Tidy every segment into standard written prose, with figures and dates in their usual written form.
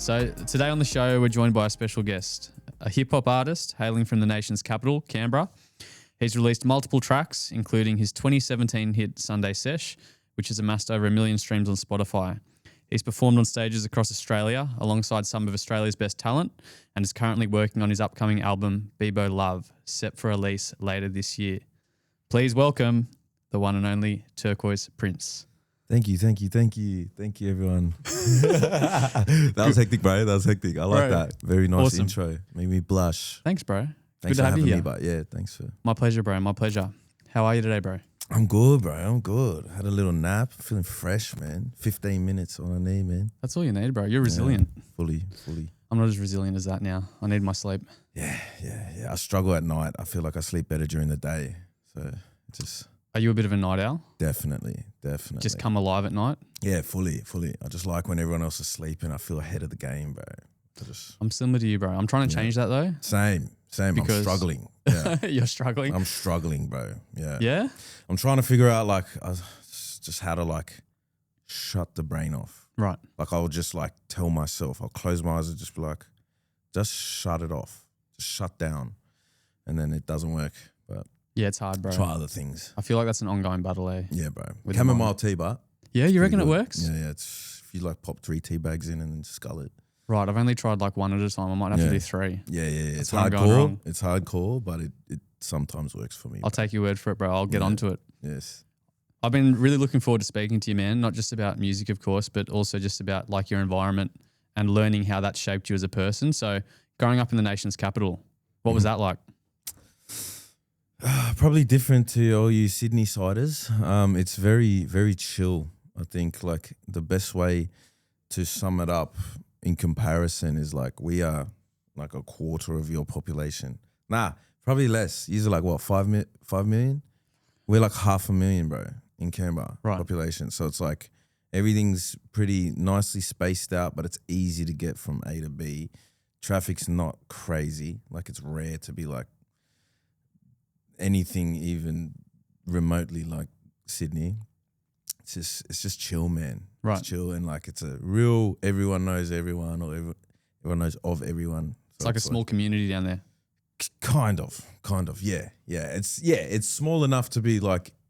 So today on the show, we're joined by a special guest, a hip-hop artist hailing from the nation's capital, Canberra. He's released multiple tracks, including his 2017 hit Sunday Sesh, which has amassed over 1 million streams on Spotify. He's performed on stages across Australia alongside some of Australia's best talent and is currently working on his upcoming album, Bebo Luv, set for release later this year. Please welcome the one and only Turquoise Prince. Thank you, everyone. That was hectic, bro. That was hectic. I like that. Very nice Awesome. intro. Made me blush. Thanks, bro. Thanks Good to for have you having here. me, but yeah, thanks for. My pleasure, bro. My pleasure. How are you today, bro? I'm good, bro. I'm good. Had a little nap. Feeling fresh, man. 15 minutes on a knee, man. That's all you need, bro. You're resilient. Yeah, fully. I'm not as resilient as that now. I need my sleep. Yeah. I struggle at night. I feel like I sleep better during the day. So just. Are you a bit of a night owl? Definitely. Just come alive at night? Yeah, fully. I just like when everyone else is sleeping. I feel ahead of the game, bro. I'm similar to you, bro. I'm trying to change that though. Same. Because I'm struggling. Yeah. You're struggling? I'm struggling, bro. Yeah. Yeah? I'm trying to figure out just how to shut the brain off. Right. Like I'll just tell myself, I'll close my eyes and just be like, just shut it off. Just shut down. And then it doesn't work. But yeah, it's hard, bro. try other things. I feel like that's an ongoing battle, eh? Yeah, bro. With Chamomile tea, but. Yeah, you reckon it works? Yeah. It's if you pop 3 tea bags in and then scull it. Right. I've only tried one at a time. I might have to do 3. Yeah. It's where I'm going hardcore. wrong. It's hardcore, but it sometimes works for me. I'll take your word for it, bro. I'll get onto it. Yes. I've been really looking forward to speaking to you, man. Not just about music, of course, but also just about your environment and learning how that shaped you as a person. So growing up in the nation's capital, what was that like? Probably different to all you Sydney siders. It's very, very chill. I think the best way to sum it up in comparison is we are a quarter of your population. Nah, probably less. You're what, 5 million? We're 500,000, bro, in Canberra population. So it's everything's pretty nicely spaced out, but it's easy to get from A to B. Traffic's not crazy. It's rare to be anything even remotely like Sydney. It's just chill, man. Right. It's chill and it's a real everyone knows everyone or everyone knows of everyone. So It's a small community down there. Kind of. Yeah. It's small enough to be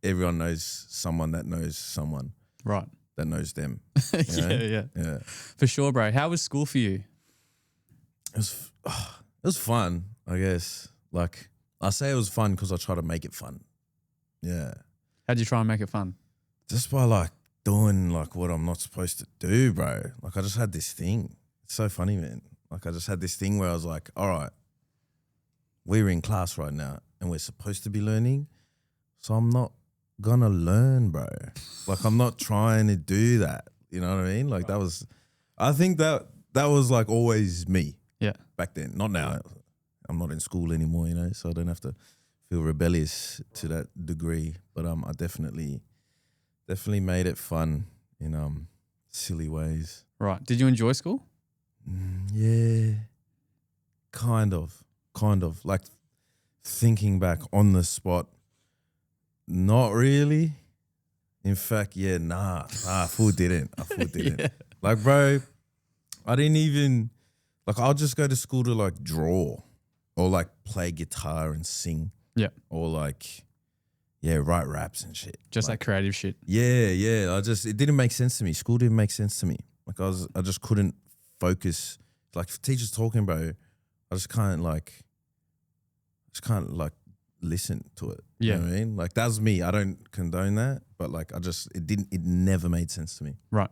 everyone knows someone that knows someone. Right. That knows them. Yeah. For sure, bro. How was school for you? It was fun, I guess. I say it was fun because I try to make it fun. Yeah. How'd you try and make it fun? Just by doing what I'm not supposed to do, bro. I just had this thing. It's so funny, man. I just had this thing where I was all right, we're in class right now and we're supposed to be learning. So I'm not gonna learn, bro. I'm not trying to do that. You know what I mean? I think that was always me. Yeah. Back then. Not now. I'm not in school anymore, so I don't have to feel rebellious to that degree. But I definitely made it fun in silly ways. Right. Did you enjoy school? Yeah. Kind of. Thinking back on the spot, not really. In fact, I full didn't. Yeah. Bro, I didn't even I'll just go to school to draw or play guitar and sing. Yeah. Or write raps and shit. Just creative shit. Yeah. It didn't make sense to me. School didn't make sense to me. I just couldn't focus. If teachers talking, bro, I just can't listen to it. Yeah. You know what I mean? That's me. I don't condone that, but it never made sense to me. Right.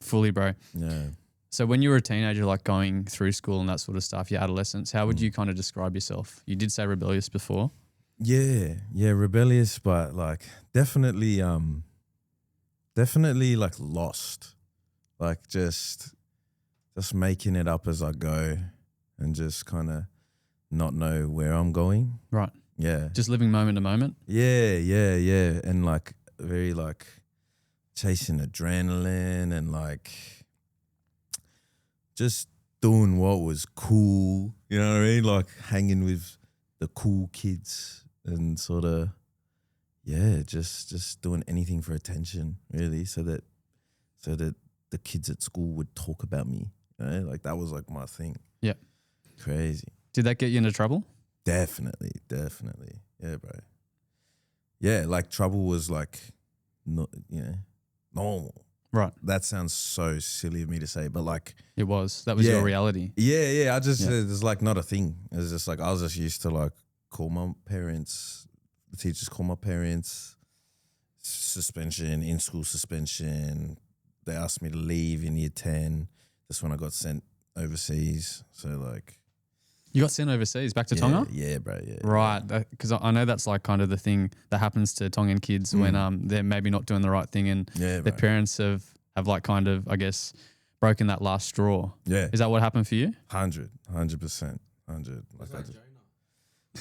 Fully, bro. Yeah. So when you were a teenager, going through school and that sort of stuff, your adolescence, how would you kind of describe yourself? You did say rebellious before. Yeah, rebellious, but definitely lost. Just making it up as I go and just kind of not know where I'm going. Right. Yeah. Just living moment to moment. Yeah. And very chasing adrenaline and just doing what was cool. You know what I mean? Hanging with the cool kids and sort of, just doing anything for attention, really, so that the kids at school would talk about me You know? Like that was like my thing. Yeah. Crazy. Did that get you into trouble? Definitely. Yeah, bro. Yeah, like trouble was like, normal. Right. That sounds so silly of me to say, but like It was. That was Yeah. your reality. yeah. Yeah. It's like not a thing. It's just like I was just used to like call my parents. The teachers call my parents. Suspension, in school suspension. They asked me to leave in year 10. That's when I got sent overseas. So like, You got sent overseas back to Tonga? Yeah, bro. Yeah. Right. Because I know that's like kind of the thing that happens to Tongan kids when they're maybe not doing the right thing and Yeah, their bro. parents have like kind of, I guess, broken that last straw. Yeah. Is that what happened for you? 100%. 100. Like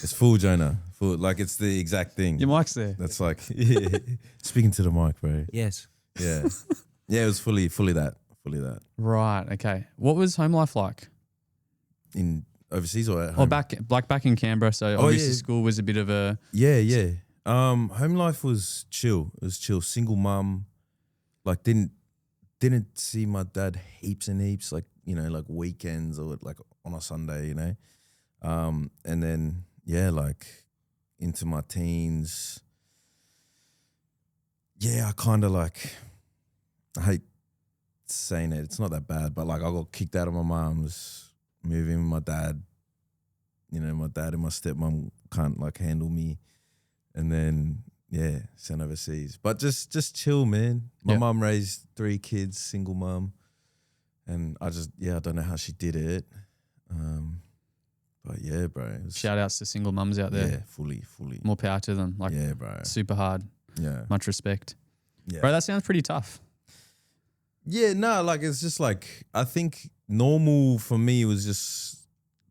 it's full Jonah. Full, like it's the exact thing. Your mic's there. That's like, yeah. Speaking to the mic, bro. Yes. Yeah. Yeah, it was fully that. Right. Okay. What was home life like? In overseas or at Or home? back in Canberra. So obviously yeah. school was a bit of a Yeah. Home life was chill. It was chill. Single mum. Like didn't see my dad heaps and heaps, like, like weekends or like on a Sunday, And then like into my teens. Yeah, I kind of like, I hate saying it. It's not that bad, but like I got kicked out of my mum's, moving with my dad. My dad and my stepmom can't like handle me. And then, sent overseas. But just chill, man. My mum raised 3 kids, single mum. And I don't know how she did it. But yeah, bro. shout outs to single mums out there. Yeah, fully. More power to them. Like Yeah, bro. super hard. Yeah. Much respect. Yeah. Bro, that sounds pretty tough. Yeah, no, like it's just like, I think normal for me was just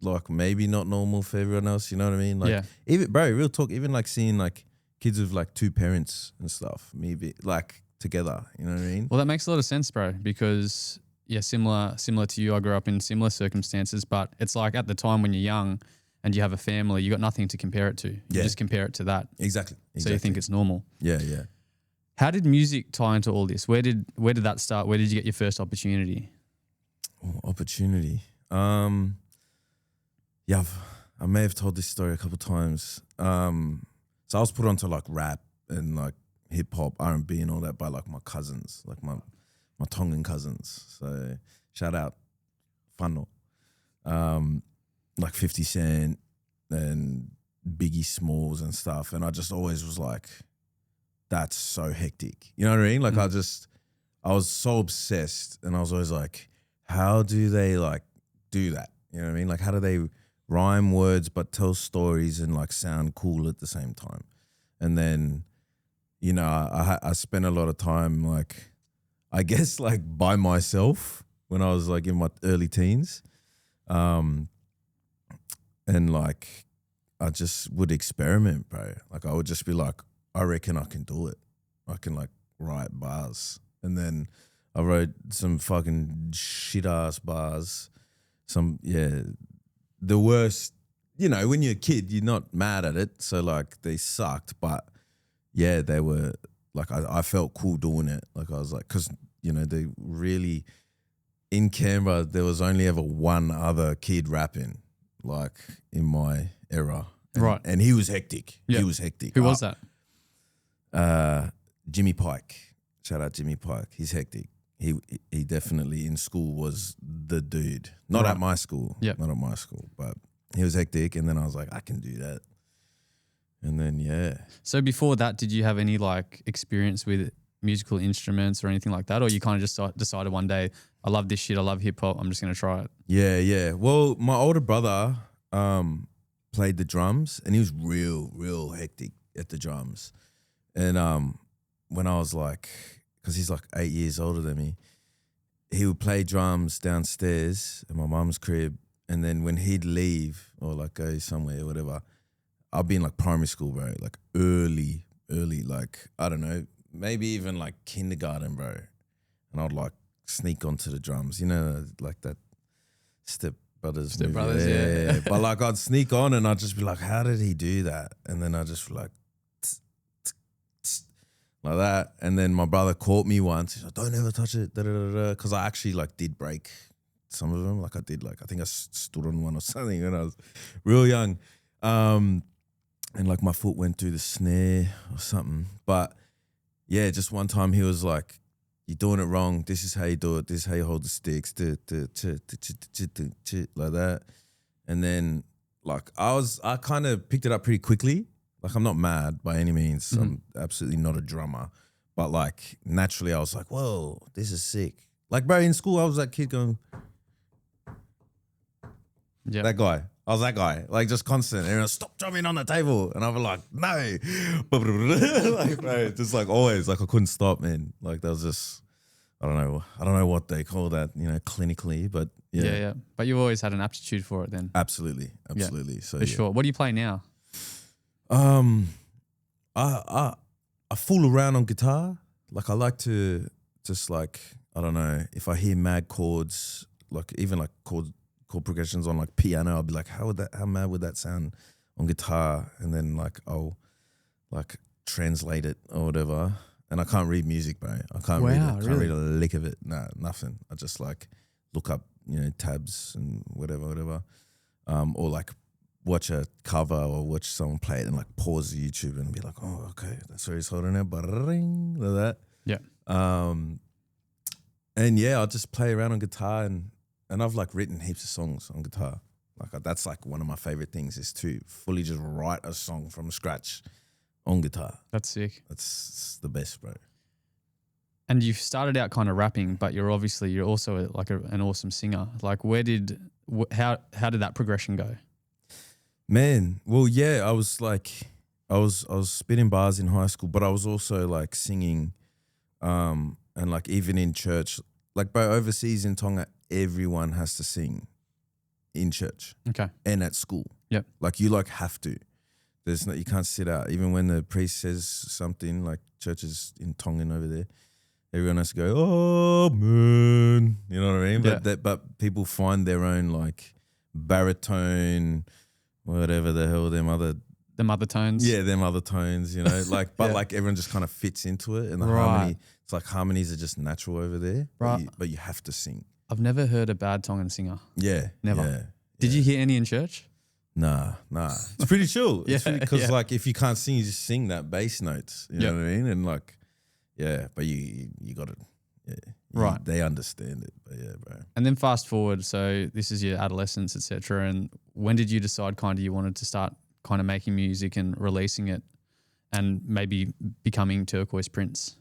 like maybe not normal for everyone else, you know what I mean? Like Yeah. even, bro, real talk, even like seeing like kids with like 2 parents and stuff, maybe like together, you know what I mean? Well, that makes a lot of sense, bro, because similar to you, I grew up in similar circumstances, but it's like at the time when you're young and you have a family, you got nothing to compare it to. You just compare it to that. Exactly. So you think it's normal. Yeah. How did music tie into all this? Where did that start? Where did you get your first opportunity? Opportunity. Yeah, I may have told this story a couple of times. So I was put onto like rap and like hip hop, R&B and all that by like my cousins, like my Tongan cousins. So shout out Whano. Like 50 Cent and Biggie Smalls and stuff. And I just always was like, that's so hectic. You know what I mean? Like I was so obsessed and I was always like, how do they like do that? You know what I mean? Like how do they rhyme words but tell stories and like sound cool at the same time? And then, I spent a lot of time like, I guess like by myself when I was like in my early teens. And like, I just would experiment, bro. Like I would just be like, I reckon I can do it. I can like write bars. And then I wrote some fucking shit ass bars. The worst, when you're a kid, you're not mad at it. So like they sucked, but yeah, they were like, I felt cool doing it. Like I was like, cause they really, in Canberra, there was only ever one other kid rapping like in my era. Right. And he was hectic. Yeah. He was hectic. Who was that? Jimmy Pike. Shout out Jimmy Pike. He's hectic. He definitely in school was the dude. Not at my school. Yep. Not at my school, but he was hectic. And then I was like, I can do that. And then, yeah. So before that, did you have any like experience with musical instruments or anything like that? Or you kind of just decided one day, I love this shit, I love hip hop, I'm just going to try it? Yeah. Well, my older brother played the drums and he was real hectic at the drums. And when I was like, because he's like 8 years older than me, he would play drums downstairs at my mum's crib. And then when he'd leave or like go somewhere or whatever, I'd be in like primary school, bro, like early, like, I don't know, maybe even like kindergarten, bro. And I'd like sneak onto the drums, like that Step Brothers movie. Yeah. But like I'd sneak on and I'd just be like, how did he do that? And then I'd just be like, like that. And then my brother caught me once. He's like, don't ever touch it, because I actually like did break some of them. Like I did, like I think I stood on one or something when I was real young. And like my foot went through the snare or something. But yeah, just one time he was like, "You're doing it wrong. This is how you do it. This is how you hold the sticks." Like that. And then like I kind of picked it up pretty quickly. Like I'm not mad by any means. Mm-hmm. I'm absolutely not a drummer. But like naturally I was like, whoa, this is sick. Like bro, in school I was that kid going, that guy. I was that guy, like just constant. And stop drumming on the table. And I was like, no. Like bro, just like always, like I couldn't stop, man. Like that was just, I don't know what they call that, you know, clinically, but yeah. Yeah. But you've always had an aptitude for it then. Absolutely. Yeah, So for sure. What do you play now? I fool around on guitar. Like I like to just like, I don't know, if I hear mad chords, like even like chord progressions on like piano, I'll be like, how mad would that sound on guitar? And then like I'll like translate it or whatever. And I can't read music, bro. I can't read it. Can't read a lick of it. Nah, nothing. I just like look up, you know, tabs and whatever. Or like watch a cover or watch someone play it and like pause YouTube and be like, oh, okay, that's where he's holding it, ring, like that. Yeah. And yeah, I'll just play around on guitar and I've like written heaps of songs on guitar. Like that's like one of my favorite things is to fully just write a song from scratch on guitar. That's sick. That's the best, bro. And you started out kind of rapping, but you're also like an awesome singer. Like how did that progression go? Man, well, yeah, I was spitting bars in high school, but I was also like singing, and like even in church, like bro, overseas in Tonga, everyone has to sing in church. Okay. And at school. Yep. Like you like have to. You can't sit out. Even when the priest says something, like churches in Tongan over there, everyone has to go, oh man, you know what I mean? Yeah. But people find their own like baritone, whatever the hell them other tones. Yeah, them other tones, you know, like but like everyone just kind of fits into it, and the harmony. It's like harmonies are just natural over there, right? But you have to sing. I've never heard a bad Tongan singer. Yeah, never. Yeah, Did you hear any in church? Nah. It's pretty chill. Because like if you can't sing, you just sing that bass notes. You know what I mean? And like, yeah, but you got it. Yeah, right. They understand it. But yeah, bro. And then fast forward, so this is your adolescence, etc. And when did you decide kind of you wanted to start kind of making music and releasing it, and maybe becoming Turquoise Prince?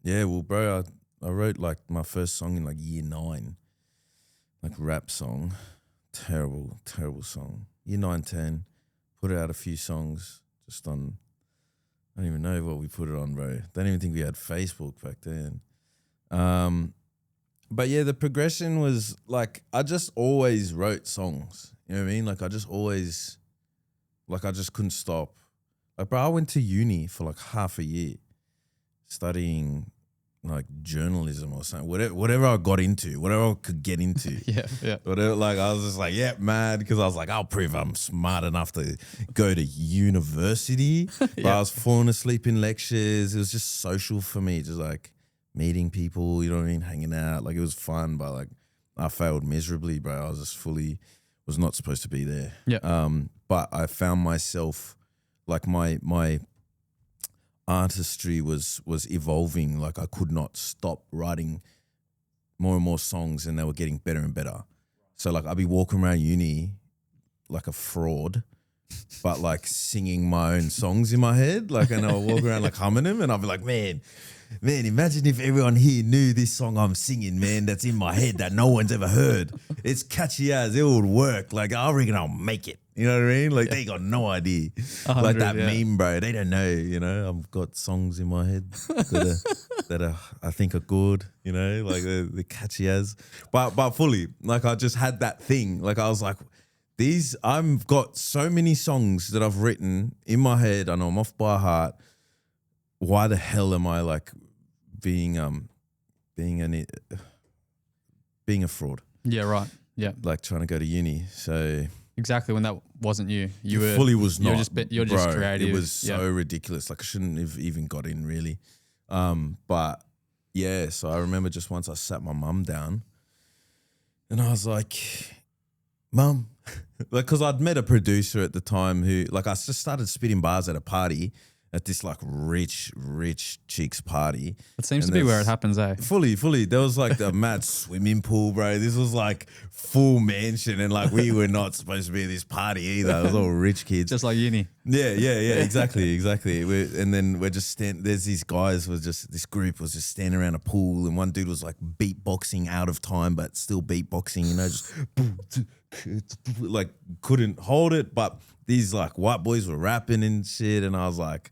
Yeah, well, bro, I wrote like my first song in like year 9, like rap song. Terrible song. Year 9, 10, put out a few songs just on, I don't even know what we put it on, bro. Don't even think we had Facebook back then. But yeah, the progression was like, I just always wrote songs. You know what I mean? Like I just couldn't stop. Like, bro, I went to uni for like half a year studying like journalism or something, whatever I got into, whatever I could get into. Yeah. Whatever, like I was just like, yeah, mad, because I was like, I'll prove I'm smart enough to go to university. But I was falling asleep in lectures. It was just social for me, just like meeting people, you know what I mean, hanging out. Like it was fun, but like I failed miserably, bro. I was just was not supposed to be there. Yeah. But I found myself like my artistry was evolving. Like I could not stop writing more and more songs, and they were getting better and better. So like I'd be walking around uni like a fraud, but like singing my own songs in my head, like, and I'll walk around like humming them, and I'll be like, man, imagine if everyone here knew this song I'm singing, man, that's in my head that no one's ever heard. It's catchy as, it would work. Like I reckon I'll make it. You know what I mean? Like they got no idea. Like that meme, bro. They don't know, you know. I've got songs in my head that are I think are good, you know, like they're catchy as. But fully, like I just had that thing. Like I was like, I've got so many songs that I've written in my head. I know I'm off by heart. Why the hell am I like being a fraud? Yeah, right. Yeah. Like trying to go to uni. So exactly, when that wasn't you. You were fully was not. You're just creative. It was so ridiculous. Like I shouldn't have even got in really. But yeah, so I remember just once I sat my mum down And I was like, Mum, like, because I'd met a producer at the time who, like, I just started spitting bars at a party at this like rich chick's party. It seems to be where it happens, eh? Fully. There was like the mad swimming pool, bro. This was like full mansion, and like we were not supposed to be at this party either. It was all rich kids. Just like uni. Yeah, exactly. And then we're just there's these guys this group was just standing around a pool, and one dude was like beatboxing out of time, but still beatboxing, you know, just like couldn't hold it. But these like white boys were rapping and shit, and I was like,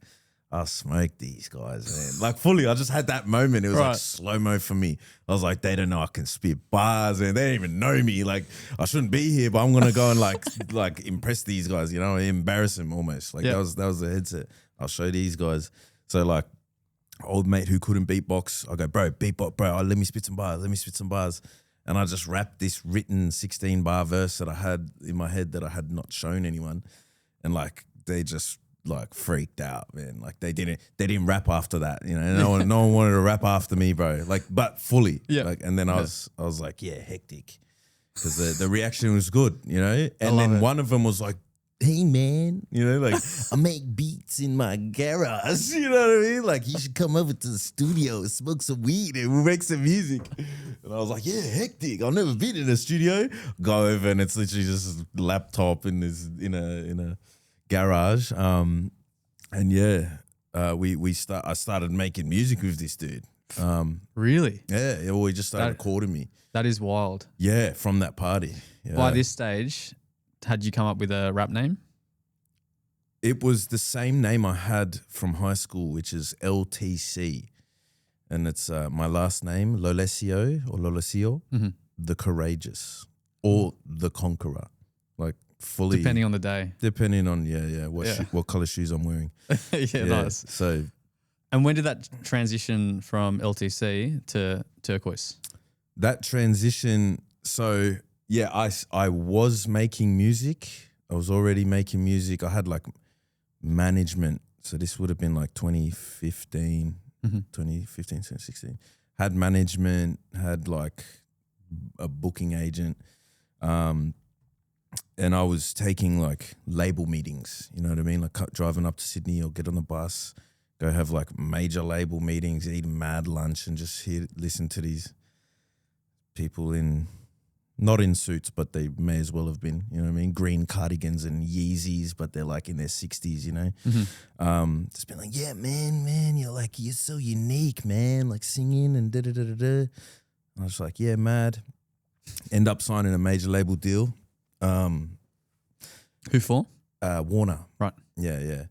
I smoked these guys, man. Like fully, I just had that moment. It was like slow-mo for me. I was like, they don't know I can spit bars, and they don't even know me. Like, I shouldn't be here, but I'm gonna go and like impress these guys, you know, embarrass them almost. Like that was the headset. I'll show these guys. So like old mate who couldn't beatbox, I go, bro, beatbox, bro, let me spit some bars. And I just rapped this written 16-bar verse that I had in my head that I had not shown anyone. And like they just like freaked out, man. Like they didn't rap after that, you know. No one wanted to rap after me, bro. Like, but fully. Yeah. Like, and then I was like, yeah, hectic. Because the reaction was good, you know. And then one of them was like, hey man, you know, like I make beats in my garage, you know what I mean? Like you should come over to the studio and smoke some weed and we'll make some music. And I was like, yeah, hectic. I've never been in a studio. Go over and it's literally just a laptop in a garage. And yeah, I started making music with this dude. Really? Yeah, we just started recording me. That is wild. Yeah, from that party. Yeah. By this stage, had you come up with a rap name? It was the same name I had from high school, which is LTC. And it's my last name, Lolesio, the Courageous or the Conqueror. Like fully. Depending on the day. Depending on, what color shoes I'm wearing. Nice. So. And when did that transition from LTC to Turquoise? That transition, so yeah, I was making music. I was already making music. I had like management. So this would have been like 2015, 2016. Had management, had like a booking agent. And I was taking like label meetings, you know what I mean? Like driving up to Sydney or get on the bus, go have like major label meetings, eat mad lunch and just listen to these people not in suits, but they may as well have been, you know what I mean? Green cardigans and Yeezys, but they're like in their 60s, you know? Just been like, yeah, man, you're so unique, man, like singing and da-da-da-da-da. I was like, yeah, mad. End up signing a major label deal. Who for? Warner. Right. Yeah.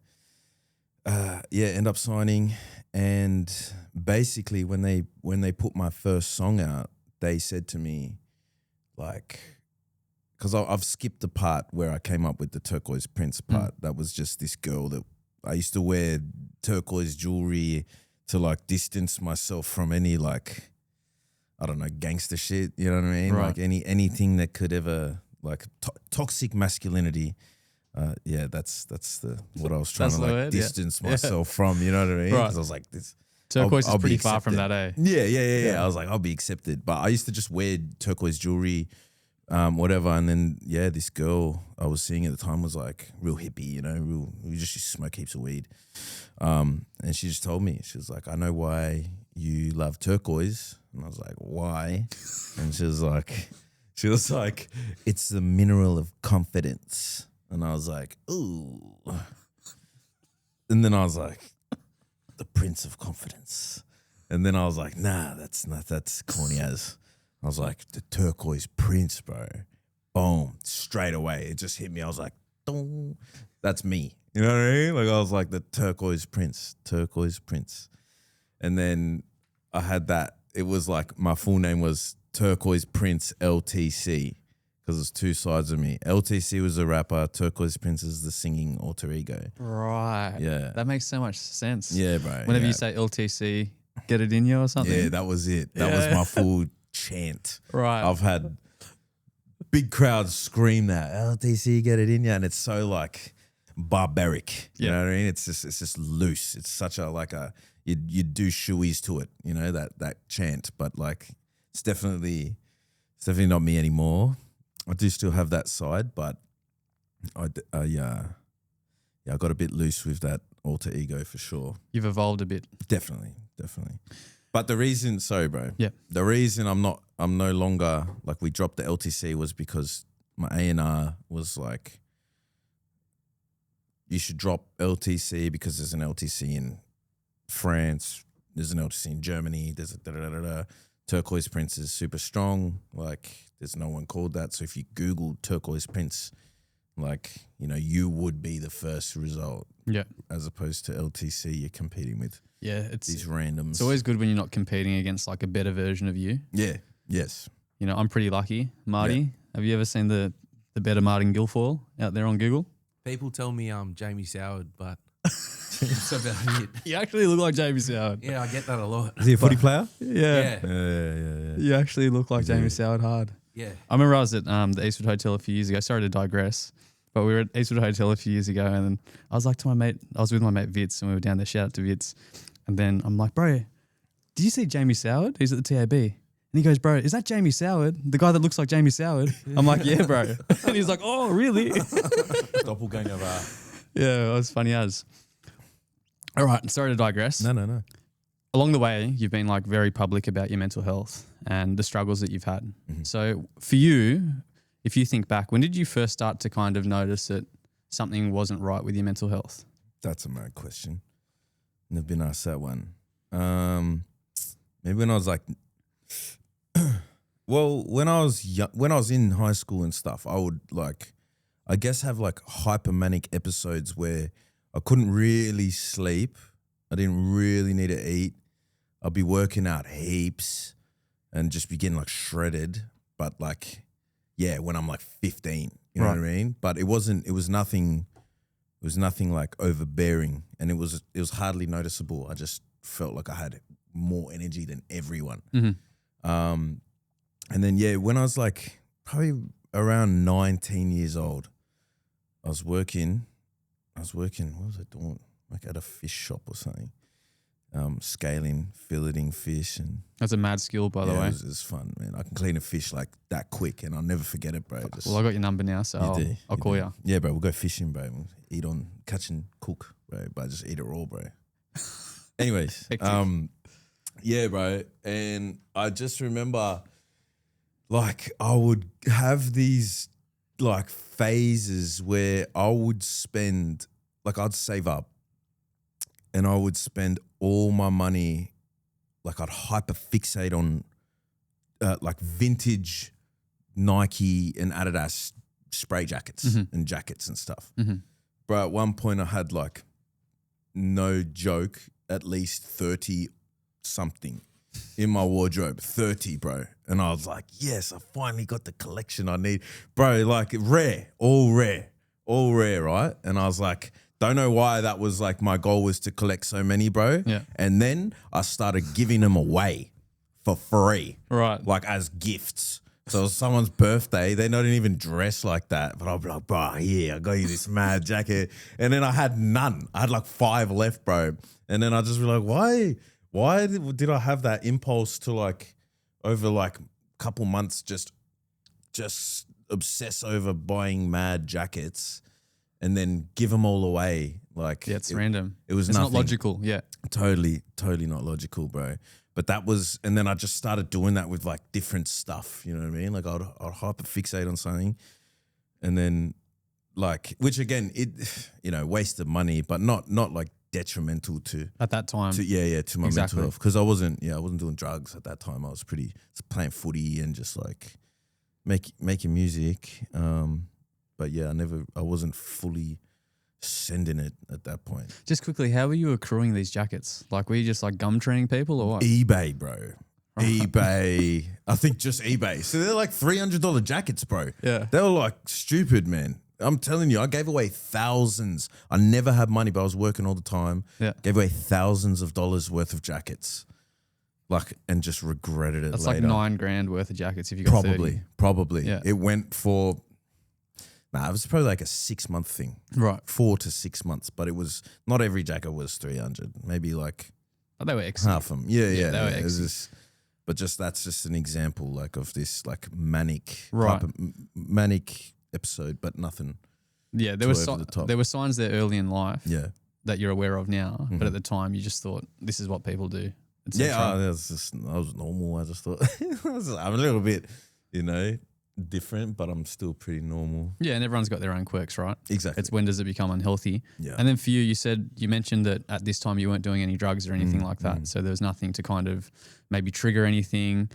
End up signing, and basically when they put my first song out, they said to me, like, because I've skipped the part where I came up with the Turquoise Prince part. That was just this girl that I used to wear turquoise jewelry to like distance myself from any like, I don't know, gangster shit. You know what I mean? Right. Like anything that could ever like toxic masculinity. That's what I was trying to like distance myself from. You know what I mean? Because I was like, this turquoise is pretty far from that, eh? Yeah. I was like, I'll be accepted. But I used to just wear turquoise jewelry, whatever. And then this girl I was seeing at the time was like real hippie, you know, we just used to smoke heaps of weed. And she just told me, she was like, I know why you love turquoise. And I was like, why? And she was like, it's the mineral of confidence. And I was like, ooh. And then I was like, the Prince of Confidence. And then I was like, nah, that's corny as. I was like, the Turquoise Prince, bro. Boom. Straight away. It just hit me. I was like, dong. That's me. You know what I mean? Like I was like the Turquoise Prince. And then I had that. It was like my full name was Turquoise Prince LTC. Because there's two sides of me. LTC was a rapper. Turquoise Prince is the singing alter ego. Right. Yeah. That makes so much sense. Yeah, bro. Whenever you say LTC, get it in you or something. Yeah, that was it. That was my full chant. Right. I've had big crowds scream that, LTC, get it in you. And it's so like barbaric. You know what I mean? It's just loose. It's such a like a, you do shoeies to it, you know, that chant. But like it's definitely It's definitely not me anymore. I do still have that side, but I got a bit loose with that alter ego for sure. You've evolved a bit. Definitely. But the reason, sorry, bro. Yeah. The reason I'm no longer, like, we dropped the LTC was because my A&R was like, you should drop LTC because there's an LTC in France, there's an LTC in Germany, there's a da-da-da-da-da. Turquoise Prince is super strong. Like, there's no one called that. So if you Google Turquoise Prince, like, you know, you would be the first result. Yeah. As opposed to LTC, you're competing with these randoms. It's always good when you're not competing against like a better version of you. Yeah. Yes. You know, I'm pretty lucky. Marty, have you ever seen the better Martin Guilfoyle out there on Google? People tell me I'm Jamie Soward, but it's about it. You actually look like Jamie Soward. Yeah, I get that a lot. Is he a footy player? Yeah. Yeah. You actually look like Jamie Soward hard. Yeah. I remember I was at the Eastwood Hotel a few years ago. Sorry to digress, but we were at Eastwood Hotel a few years ago, and then I was like to my mate, I was with my mate Vitz, and we were down there. Shout out to Vitz, and then I'm like, bro, did you see Jamie Soward? He's at the TAB, and he goes, bro, is that Jamie Soward, the guy that looks like Jamie Soward? I'm like, yeah, bro, and he's like, oh, really? Doppelganger. Yeah, it was funny as. All right, sorry to digress. No. Along the way, you've been like very public about your mental health and the struggles that you've had. Mm-hmm. So for you, if you think back, when did you first start to kind of notice that something wasn't right with your mental health? That's a mad question. Never been asked that one. Maybe when I was like, well, when I was young, when I was in high school and stuff, I would like, I guess have like hypermanic episodes where I couldn't really sleep. I didn't really need to eat. I'd be working out heaps and just be getting like shredded. But like, yeah, when I'm like 15, you know what I mean? But it was nothing like overbearing, and it was hardly noticeable. I just felt like I had more energy than everyone. Mm-hmm. And then, yeah, when I was like probably around 19 years old, I was working, what was I doing? Like at a fish shop or something. Scaling, filleting fish. And that's a mad skill, by the way. It was fun, man. I can clean a fish like that quick and I'll never forget it, bro. Well, I got your number now, so I'll call you. Yeah, bro, we'll go fishing, bro. We'll eat on, catch and cook, bro. But I just eat it raw, bro. Anyways, yeah, bro. And I just remember like I would have these like phases where I would spend, like I'd save up and I would spend all my money, like I'd hyperfixate on like vintage Nike and Adidas spray jackets and jackets and stuff. Mm-hmm. But at one point I had like, no joke, at least 30 something in my wardrobe, 30, bro. And I was like, yes, I finally got the collection I need. Bro, like all rare, right? And I was like, don't know why that was like my goal was to collect so many, bro. Yeah. And then I started giving them away for free. Right. Like as gifts. So it was someone's birthday, they don't even dress like that. But I'll be like, bro, here, I got you this mad jacket. And then I had none. I had like 5 left, bro. And then I just be like, why did I have that impulse to like over like a couple months just obsess over buying mad jackets and then give them all away? Like, yeah, it's random. It's not logical. Yeah. Totally not logical, bro. But that was, and then I just started doing that with like different stuff, you know what I mean? Like I'd hyperfixate on something and then like, which again, it, you know, wasted money, but not like detrimental to. At that time. To my mental health. Because I wasn't doing drugs at that time. I was playing footy and just like making music. But yeah, I wasn't fully sending it at that point. Just quickly, how were you accruing these jackets? Like, were you just like gum training people or what? eBay, bro. eBay. I think just eBay. So they're like $300 jackets, bro. Yeah. They were like stupid, man. I'm telling you, I gave away thousands. I never had money, but I was working all the time. Yeah. Gave away thousands of dollars worth of jackets. Like, and just regretted it That's later. like $9,000 worth of jackets if you got 30. Probably. Yeah. It went for... it was probably like a 6-month thing. Right. 4 to 6 months. But it was, not every jacket was 300. Maybe like they were X. half of them. Yeah. They were It was just, But that's just an example like of this like manic Right. manic episode, but nothing. Yeah, Too over the top. there were signs there early in life Yeah. that you're aware of now, but at the time you just thought this is what people do. et Yeah, cetera. I was normal. I just thought I'm a little bit, different, but I'm still pretty normal. Yeah, and everyone's got their own quirks, right? Exactly. It's when does it become unhealthy? Yeah. And then for you, you mentioned that at this time you weren't doing any drugs or anything like that. So there was nothing to kind of maybe trigger anything.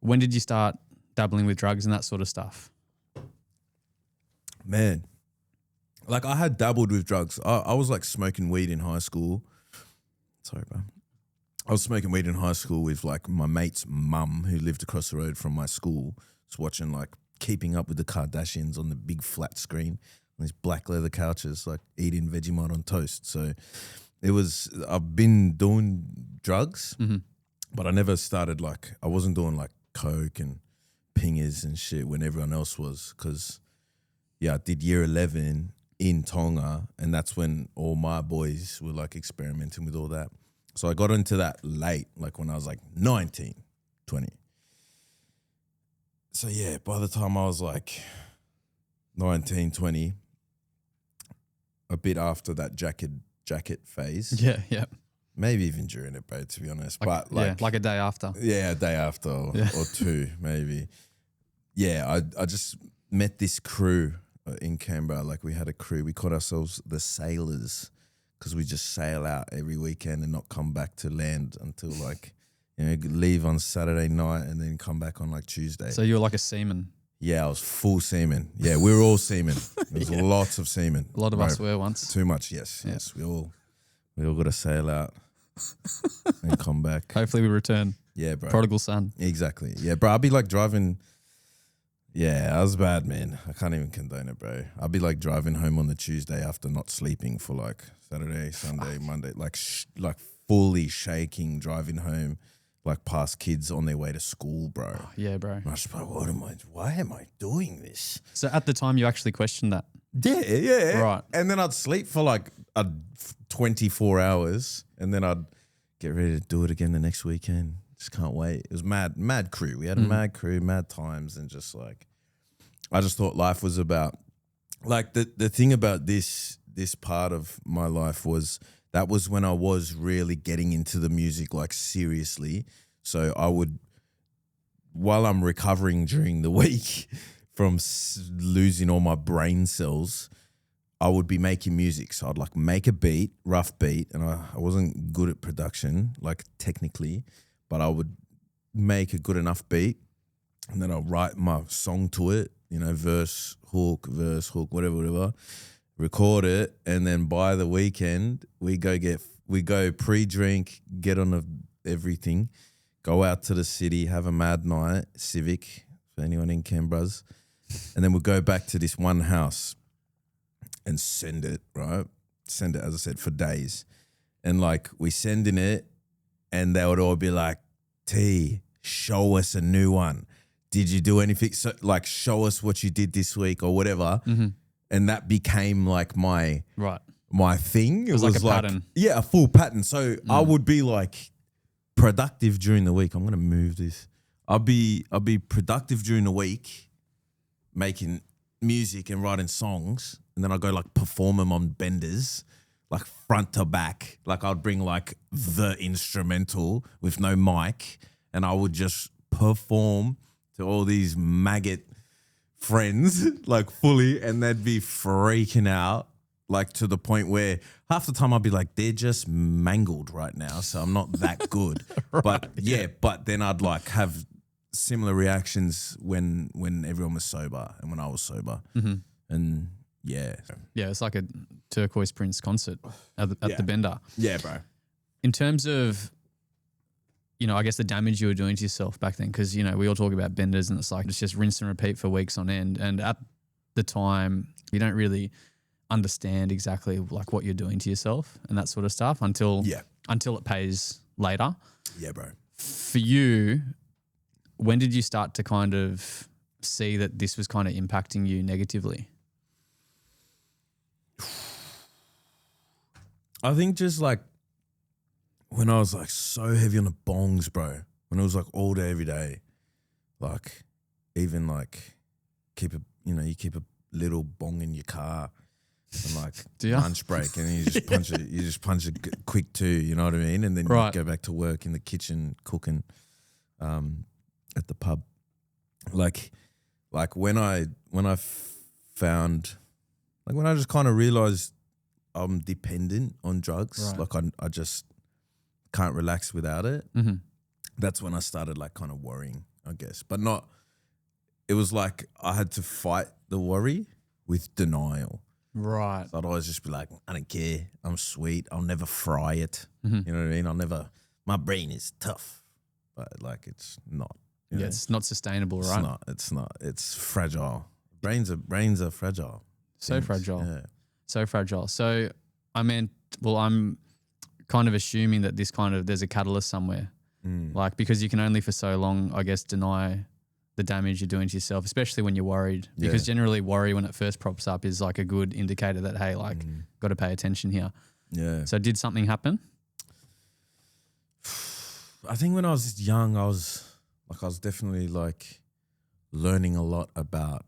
When did you start dabbling with drugs and that sort of stuff? Man, like I had dabbled with drugs. I was like smoking weed in high school. Sorry, bro. I was smoking weed in high school with like my mate's mum who lived across the road from my school. Was watching like Keeping Up with the Kardashians on the big flat screen on these black leather couches, like eating Vegemite on toast. So I've been doing drugs, but I never started I wasn't doing like coke and pingers and shit when everyone else was, because I did year 11 in Tonga, and that's when all my boys were like experimenting with all that. So I got into that late, like when I was like 19, 20. So yeah, by the time I was like 19, 20, a bit after that jacket phase. Yeah, yeah. Maybe even during it, bro, to be honest. But like a day after. Yeah, a day after or two, maybe. Yeah, I just met this crew in Canberra. Like we had a crew. We called ourselves the Sailors, because we just sail out every weekend and not come back to land until leave on Saturday night and then come back on like Tuesday. So you were like a seaman. Yeah, I was full seaman. Yeah, we were all seamen. There's lots of seamen. A lot of us were once. Too much, yes. Yes, we all got to sail out and come back. Hopefully we return. Yeah, bro. Prodigal son. Exactly. Yeah, bro. I'd be like driving. Yeah, I was bad, man. I can't even condone it, bro. I'd be like driving home on the Tuesday after not sleeping for like Saturday, Sunday, Monday, like fully shaking, driving home, like past kids on their way to school, bro. Yeah, bro. And I was like, why am I doing this? So at the time you actually questioned that. Yeah. Right. And then I'd sleep for like 24 hours, and then I'd get ready to do it again the next weekend. Just can't wait. It was mad crew. We had a mad crew, mad times, and just like, I just thought life was about, like the thing about this part of my life was that was when I was really getting into the music like seriously. So I would, while I'm recovering during the week from losing all my brain cells, I would be making music. So I'd like make a beat, rough beat, and I wasn't good at production, like technically, but I would make a good enough beat, and then I'll write my song to it, verse, hook, whatever, record it, and then by the weekend we go pre-drink, get on everything, go out to the city, have a mad night, Civic for anyone in Canberra's, and then we'll go back to this one house and send it, right? Send it, as I said, for days. And like we sending it, and they would all be like, T, show us a new one. Did you do anything? So like, show us what you did this week or whatever. Mm-hmm. And that became like my thing. It was like a pattern. Yeah, a full pattern. So I would be like productive during the week. I'm going to move this. I'll be productive during the week, making music and writing songs. And then I'll go like perform them on benders, like front to back. Like I'd bring like the instrumental with no mic, and I would just perform to all these maggot friends, like fully, and they'd be freaking out, like to the point where half the time I'd be like, they're just mangled right now, so I'm not that good. But then I'd like have similar reactions when everyone was sober and when I was sober. Mm-hmm. And yeah, it's like a Turquoise Prince concert at the Bender. Yeah, bro. In terms of, I guess the damage you were doing to yourself back then, because, we all talk about benders and it's like it's just rinse and repeat for weeks on end. And at the time, you don't really understand exactly like what you're doing to yourself and that sort of stuff until it pays later. Yeah, bro. For you, when did you start to kind of see that this was kind of impacting you negatively? I think just like when I was like so heavy on the bongs, bro, when it was like all day, every day, like even like you keep a little bong in your car and like lunch break, and you just punch it quick too, you know what I mean? And then you go back to work in the kitchen cooking at the pub. Like when I found, like when I just kind of realized I'm dependent on drugs, like I just can't relax without it. Mm-hmm. That's when I started like kind of worrying, I guess. But not, it was like I had to fight the worry with denial. Right. So I'd always just be like, I don't care. I'm sweet. I'll never fry it. Mm-hmm. You know what I mean? My brain is tough, but like it's not. Yeah, it's not sustainable, right? It's not. It's fragile. Brains are fragile. So fragile. Yeah. So fragile. So I'm kind of assuming that there's a catalyst somewhere. Like, because you can only for so long, I guess, deny the damage you're doing to yourself, especially when you're worried. Because generally worry when it first props up is like a good indicator that, hey, like, got to pay attention here. Yeah. So did something happen? I think when I was young, I was definitely like learning a lot about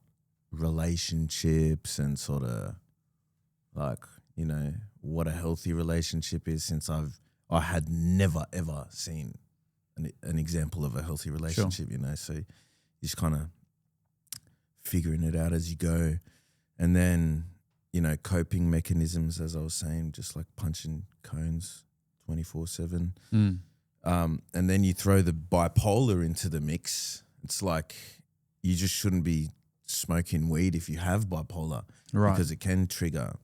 relationships and sort of like, you know, what a healthy relationship is, since I had never ever seen an example of a healthy relationship, you know. So you're just kind of figuring it out as you go. And then, you know, coping mechanisms, as I was saying, just like punching cones 24/7. And then you throw the bipolar into the mix. It's like you just shouldn't be smoking weed if you have bipolar, because it can trigger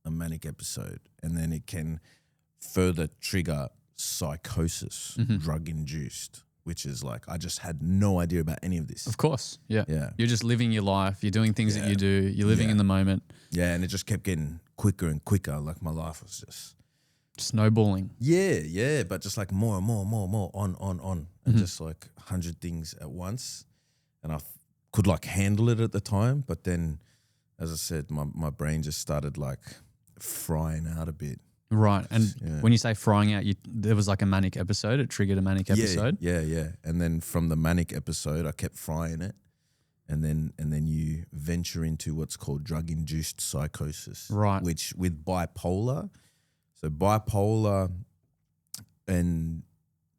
a manic episode, and then it can further trigger psychosis, drug-induced, which is like, I just had no idea about any of this. Of course, yeah. Yeah. You're just living your life. You're doing things that you do. You're living in the moment. Yeah, and it just kept getting quicker and quicker. Like my life was just snowballing. Yeah, but just like more and more, on, and just like 100 things at once. And I could like handle it at the time, but then, as I said, my brain just started like frying out a bit. Right. And when you say frying out, there was like a manic episode. It triggered a manic episode. Yeah. And then from the manic episode, I kept frying it. And then you venture into what's called drug-induced psychosis. Right. Which with bipolar, so bipolar and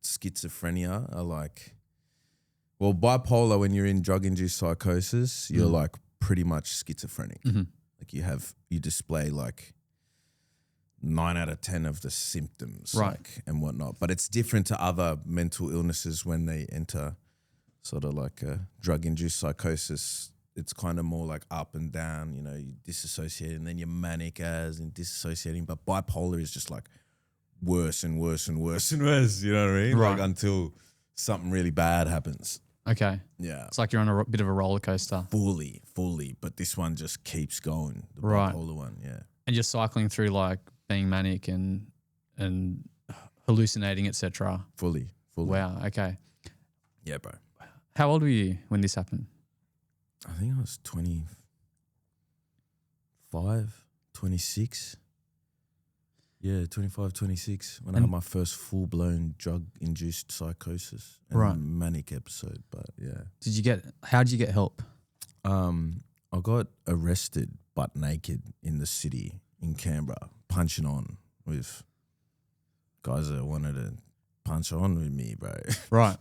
schizophrenia are like, well, bipolar, when you're in drug-induced psychosis, you're like pretty much schizophrenic. Like you display like 9 out of 10 of the symptoms, like, and whatnot. But it's different to other mental illnesses when they enter sort of like a drug-induced psychosis. It's kind of more like up and down, you know, you disassociate and then you're manic and disassociating. But bipolar is just like worse and worse and worse and worse, you know what I mean? Right. Like until something really bad happens. Okay. Yeah. It's like you're on a bit of a roller coaster. Fully. But this one just keeps going, the bipolar one, yeah. And you're cycling through like being manic and hallucinating, etc. Fully. Wow, okay. Yeah, bro. How old were you when this happened? I think I was 25, 26. Yeah, 25, 26 when I had my first full-blown drug-induced psychosis and manic episode, but yeah. How did you get help? I got arrested butt naked in the city in Canberra, punching on with guys that wanted to punch on with me, bro. Right.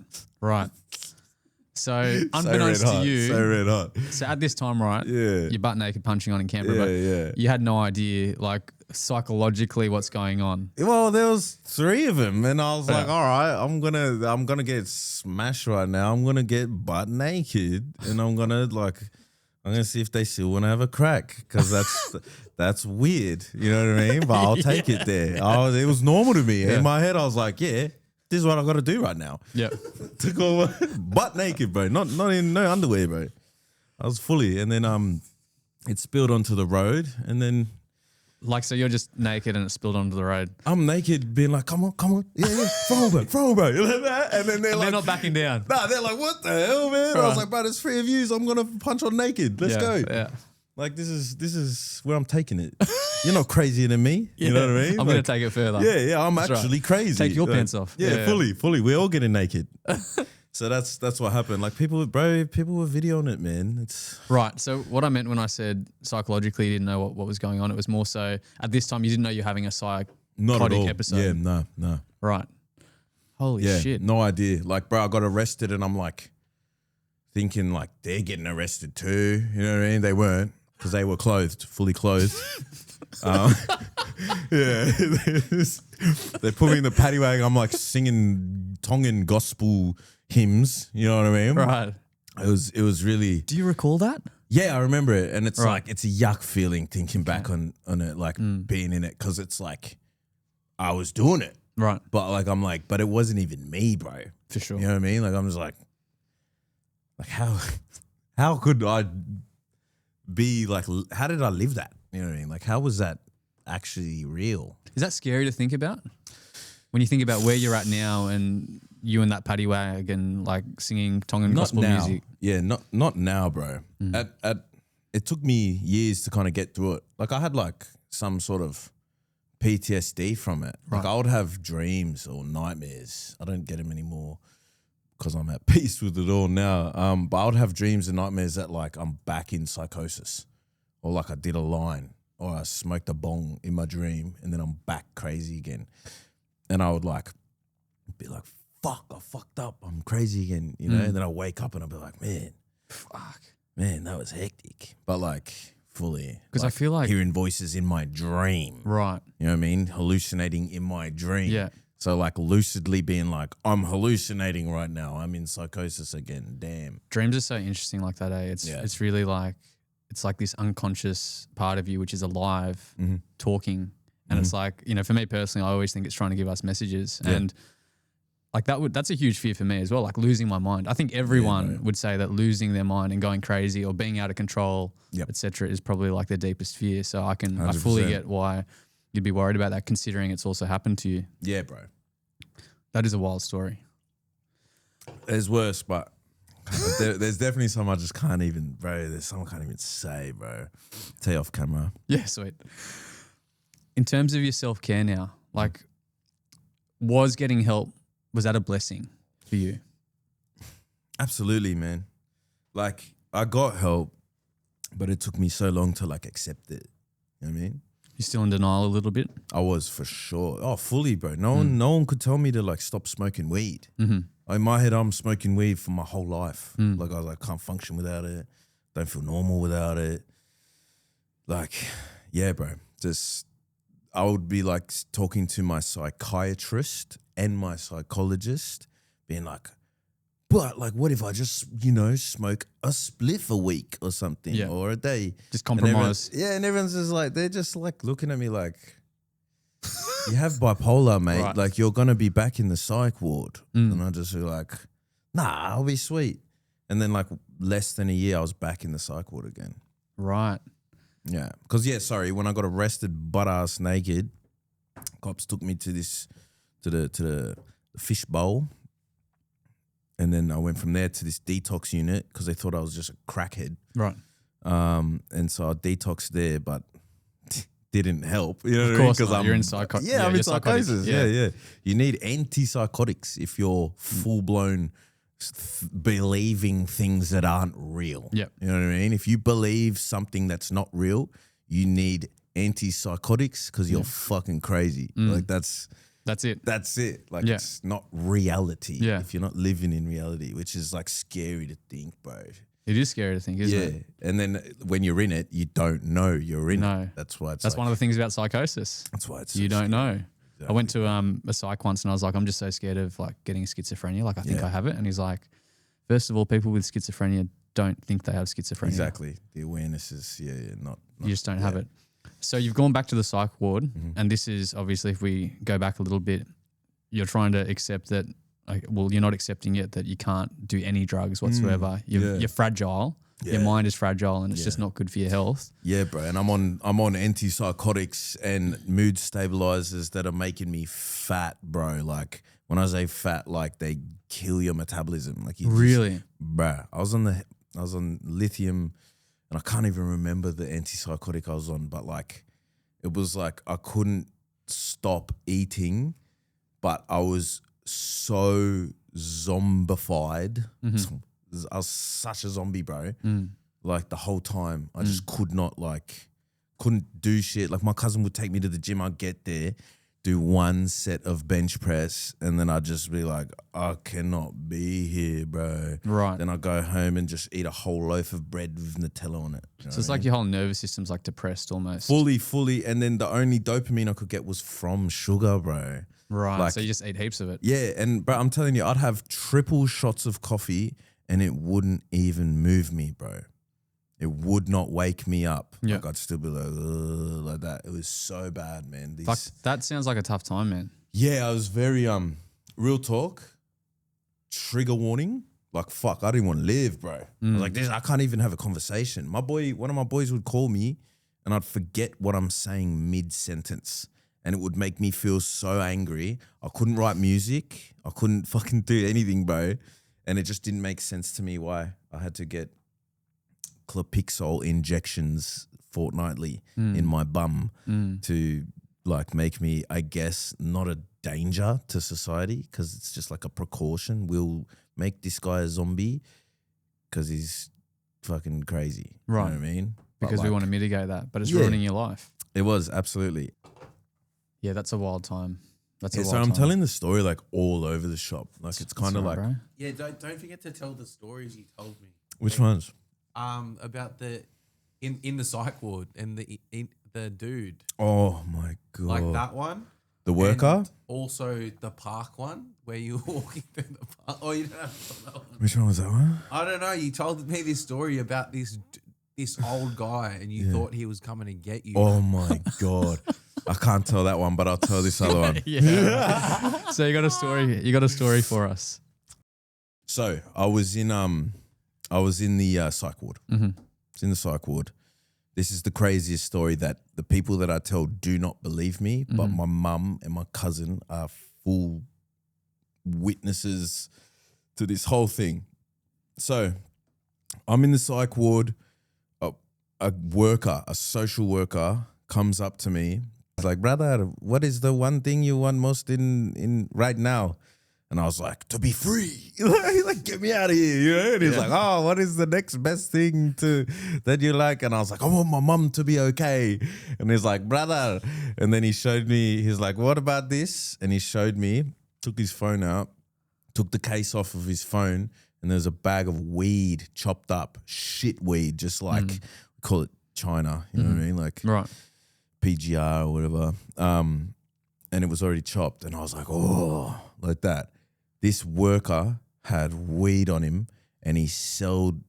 So unbeknownst to you, so red hot. So at this time, you're butt naked punching on in Canberra, but you had no idea, like psychologically, what's going on. Well, there was 3 of them, and I was like, all right, I'm gonna get smashed right now. I'm gonna get butt naked, and I'm gonna see if they still want to have a crack, because that's weird, you know what I mean? But I'll take it there. It was normal to me. In my head, I was like, yeah, this is what I got to do right now. Yeah, to go butt naked, bro. Not in no underwear, bro. I was fully, and then it spilled onto the road, and then like, so you're just naked and it spilled onto the road. I'm naked, being like, come on, yeah, throw, bro, and then they're not backing down. Nah, they're like, what the hell, man? I was like, bro, there's 3 of yous. I'm gonna punch on naked. Let's go. Yeah. Like this is where I'm taking it. You're not crazier than me. You know what I mean? I'm going to take it further. Yeah, I'm That's actually right. crazy. Take your pants off. Yeah, fully. We're all getting naked. So that's what happened. Like people were videoing it, man. It's Right. So what I meant when I said psychologically you didn't know what was going on, it was more so at this time you didn't know you're having a not at psychotic all. episode. Yeah, no. Right. Holy Yeah, shit. no idea. Like, bro, I got arrested and I'm like thinking like they're getting arrested too. You know what I mean? They weren't because they were fully clothed. Yeah. They put me in the paddy wagon. I'm like singing Tongan gospel hymns. You know what I mean? Right. It was really. Do you recall that? Yeah, I remember it, and it's Right. like it's a yuck feeling thinking back on it, like being in it, because it's like I was doing it, Right. but like I'm like, but it wasn't even me, bro. For sure. You know what I mean? Like I'm just like how could I be like? How did I live that? You know what I mean? Like how was that actually real? Is that scary to think about? When you think about where you're at now and you in that paddy wagon, like singing Tongan gospel now. music. Yeah, not now, bro. It took me years to kind of get through it. Like I had like some sort of PTSD from it. Like I would have dreams or nightmares. I don't get them anymore because I'm at peace with it all now. But I would have dreams and nightmares that like I'm back in psychosis, or like I did a line, or I smoked a bong in my dream, and then I'm back crazy again. And I would like be like, fuck, I fucked up. I'm crazy again, you know? And then I wake up and I'll be like, man, that was hectic. But like fully. Because I feel like hearing voices in my dream. Right. You know what I mean? Hallucinating in my dream. Yeah. So like lucidly being like, I'm hallucinating right now. I'm in psychosis again. Damn. Dreams are so interesting like that, eh? It's really like, it's like this unconscious part of you which is alive, talking. And it's like, you know, for me personally, I always think it's trying to give us messages. Yeah. And like that's a huge fear for me as well, like losing my mind. I think everyone would say that losing their mind and going crazy or being out of control, et cetera, is probably like their deepest fear. So I fully 100%. get why you'd be worried about that, considering it's also happened to you. Yeah, bro. That is a wild story. There's worse, but there's definitely some I just can't even, bro. There's some I can't even say, bro. Tell you off camera. Yeah, sweet. In terms of your self-care now, like was getting help, was that a blessing for you? Absolutely, man. Like I got help, but it took me so long to like accept it. You know what I mean? You're still in denial a little bit? I was for sure. Oh, fully, bro. No one could tell me to like stop smoking weed. In my head, I'm smoking weed for my whole life. Like I was like, can't function without it. Don't feel normal without it. Like, yeah, bro. Just I would be like talking to my psychiatrist and my psychologist, being like, but like, what if I just, you know, smoke a spliff a week or something or a day? Just compromise. And everyone's just like, they're just like looking at me like, you have bipolar, mate. Right. Like you're going to be back in the psych ward. And I just be like, nah, I'll be sweet. And then like less than a year, I was back in the psych ward again. Right. Yeah. Because, when I got arrested butt-ass naked, cops took me to the fish bowl. And then I went from there to this detox unit because they thought I was just a crackhead. Right. And so I detoxed there, but didn't help. You know Of what I mean? course Because not. You're in psychosis. Yeah, I'm in you're psychotic. psychosis. Yeah. You need antipsychotics if you're full-blown believing things that aren't real. Yep. You know what I mean? If you believe something that's not real, you need antipsychotics because you're fucking crazy. Like that's it. That's it. Like it's not reality. Yeah. If you're not living in reality, which is like scary to think, bro. It is scary to think, isn't it? And then when you're in it, you don't know you're in it. That's why That's one of the things about psychosis. That's why it's you don't know. Exactly. I went to a psych once and I was like, I'm just so scared of like getting schizophrenia. Like I think I have it. And he's like, first of all, people with schizophrenia don't think they have schizophrenia. Exactly. The awareness is not you just don't have it. So you've gone back to the psych ward, and this is obviously, if we go back a little bit, you're trying to accept that, you're not accepting yet that you can't do any drugs whatsoever. You're fragile. Yeah. Your mind is fragile, and it's just not good for your health. Yeah, bro. And I'm on antipsychotics and mood stabilizers that are making me fat, bro. Like when I say fat, like they kill your metabolism. Like Really? Bro. I was on lithium, and I can't even remember the antipsychotic I was on, but like It was like I couldn't stop eating, but I was so zombified. I was such a zombie, bro. Like the whole time, I just couldn't do shit. Like my cousin would take me to the gym. I'd get there, do one set of bench press, and then I'd just be like, I cannot be here, bro. Right. Then I'd go home and just eat a whole loaf of bread with Nutella on it. So it's like your whole nervous system's like depressed almost. Fully. And then the only dopamine I could get was from sugar, bro. Right. Like, so you just eat heaps of it. Yeah. And bro, I'm telling you, I'd have triple shots of coffee and it wouldn't even move me, bro. It would not wake me up. Yeah. Like I'd still be like that. It was so bad, man. Fuck, that sounds like a tough time, man. Yeah, I was very real talk, trigger warning. Like fuck, I didn't want to live, bro. I was like, I can't even have a conversation. One of my boys would call me and I'd forget what I'm saying mid-sentence. And it would make me feel so angry. I couldn't write music. I couldn't fucking do anything, bro. And it just didn't make sense to me why I had to get Clopixol injections fortnightly in my bum to like make me, I guess, not a danger to society because it's just like a precaution. We'll make this guy a zombie because he's fucking crazy. Right. You know what I mean? Because But we like, want to mitigate that, but it's ruining your life. It was, absolutely. Yeah, that's a wild time. That's a Yeah, wild so time. I'm telling the story like all over the shop. Like it's kind of That's like, right, bro. Yeah, don't forget to tell the stories you told me. which ones? About the in the psych ward and the dude, Oh my God. like that one. The worker? And also the park one where you were walking through the park. Oh, you don't have to tell that one. Which one was that one? I don't know. You told me this story about this old guy, and you thought he was coming to get you. Oh my God. I can't tell that one, but I'll tell this other one. Yeah. So you got a story. You got a story for us. So I was in the psych ward. It's in the psych ward. This is the craziest story that the people that I tell do not believe me, but my mum and my cousin are full witnesses to this whole thing. So I'm in the psych ward. A social worker comes up to me. He's like, brother, what is the one thing you want most in right now? And I was like, to be free. He's like, get me out of here. You know? And he's like, oh, what is the next best thing that you like? And I was like, I want my mum to be okay. And he's like, brother. And then he showed me, he's like, what about this? And he showed me, took his phone out, took the case off of his phone, and there's a bag of weed, chopped up, shit weed, just like, we call it China, you know what I mean? Like Right. PGR or whatever. And it was already chopped. And I was like, oh, like that. This worker had weed on him and he sold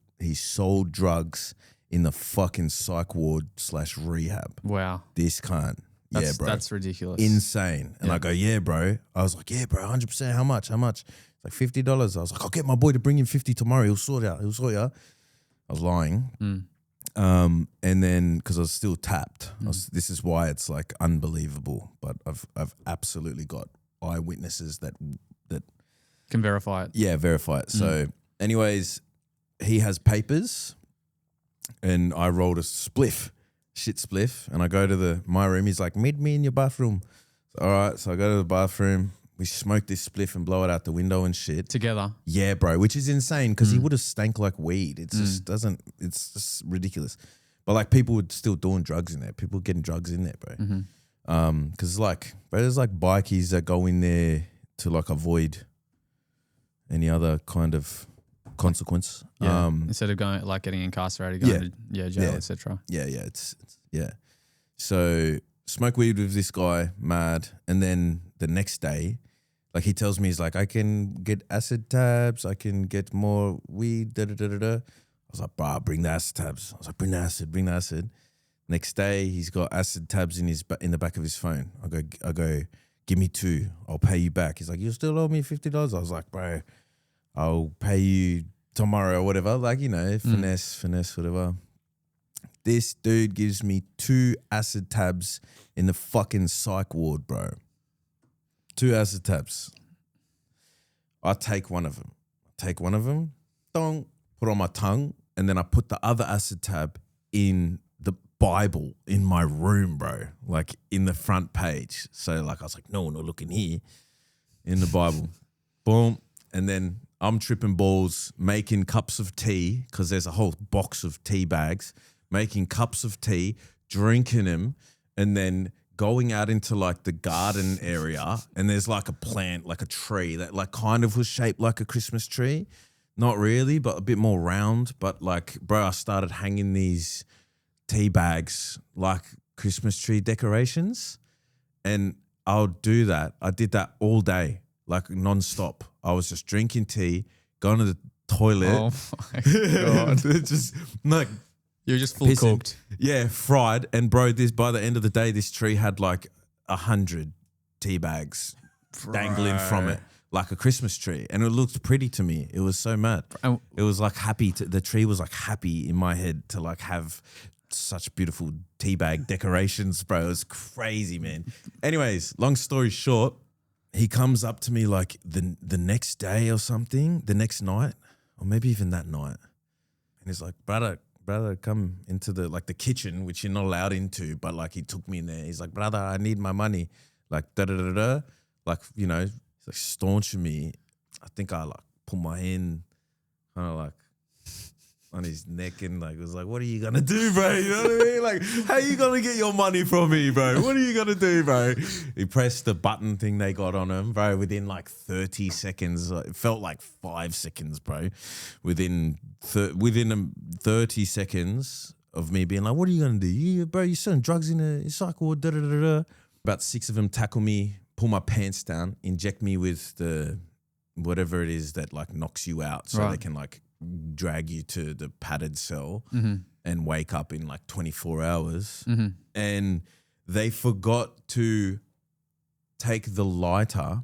drugs in the fucking psych ward / rehab. Wow. This cunt. Yeah, bro. That's ridiculous. Insane. And I go, yeah, bro. I was like, yeah, bro, 100%. How much? It's like $50. I was like, I'll get my boy to bring him 50 tomorrow. He'll sort it out. I was lying. And then because I was still tapped, this is why it's like unbelievable. But I've absolutely got eyewitnesses that Can verify it. yeah, verify it. So, anyways, he has papers, and I rolled a shit spliff, and I go to my room. He's like, meet me in your bathroom. All right, so I go to the bathroom. We smoke this spliff and blow it out the window and shit. Together. Yeah, bro, which is insane because he would have stank like weed. It just doesn't, it's just ridiculous. But like people were still doing drugs in there. People were getting drugs in there, bro. Because like, bro, there's like bikies that go in there to like avoid any other kind of consequence. Yeah. Instead of going like getting incarcerated, going to jail, etc. Yeah. So smoke weed with this guy, mad. And then the next day, like he tells me, he's like, I can get acid tabs. I can get more weed, I was like, bro, bring the acid tabs. I was like, bring the acid. Next day, he's got acid tabs in the back of his phone. I go, give me 2. I'll pay you back. He's like, you still owe me $50? I was like, bro, I'll pay you tomorrow or whatever. Like, you know, finesse, whatever. This dude gives me 2 acid tabs in the fucking psych ward, bro. 2 acid tabs. I take one of them, dong, put on my tongue, and then I put the other acid tab in Bible in my room, bro, like in the front page. So like I was like, no, not looking here in the Bible. Boom. And then I'm tripping balls, making cups of tea because there's a whole box of tea bags, making cups of tea, drinking them, and then going out into like the garden area, and there's like a plant, like a tree that like kind of was shaped like a Christmas tree. Not really, but a bit more round. But like, bro, I started hanging these tea bags like Christmas tree decorations, and I'll do that. I did that all day, like nonstop. I was just drinking tea, going to the toilet. Oh my God. Just like, You're just full pissing. cooked. Yeah, fried. And bro, this by the end of the day, this tree had like 100 tea bags dangling from it, like a Christmas tree. And it looked pretty to me. It was so mad. It was like happy. The tree was like happy in my head to like have such beautiful tea bag decorations, bro. It was crazy, man. Anyways, long story short, he comes up to me like the next day or something, the next night, or maybe even that night. And he's like, brother, come into the kitchen, which you're not allowed into, but like he took me in there. He's like, brother, I need my money. Like, da-da-da-da. Like, you know, he's like staunching me. I think I like put my hand kind of like on his neck and like was like, what are you gonna do, bro? You know what I mean? Like, how you gonna get your money from me, bro? What are you gonna do, bro? He pressed the button thing they got on him, bro, within like 30 seconds. It felt like 5 seconds, bro. Within 30 seconds of me being like, what are you gonna do? Bro, you're selling drugs in a cycle, da-da-da-da. About 6 of them tackle me, pull my pants down, inject me with the whatever it is that like knocks you out so they can like drag you to the padded cell and wake up in like 24 hours. And they forgot to take the lighter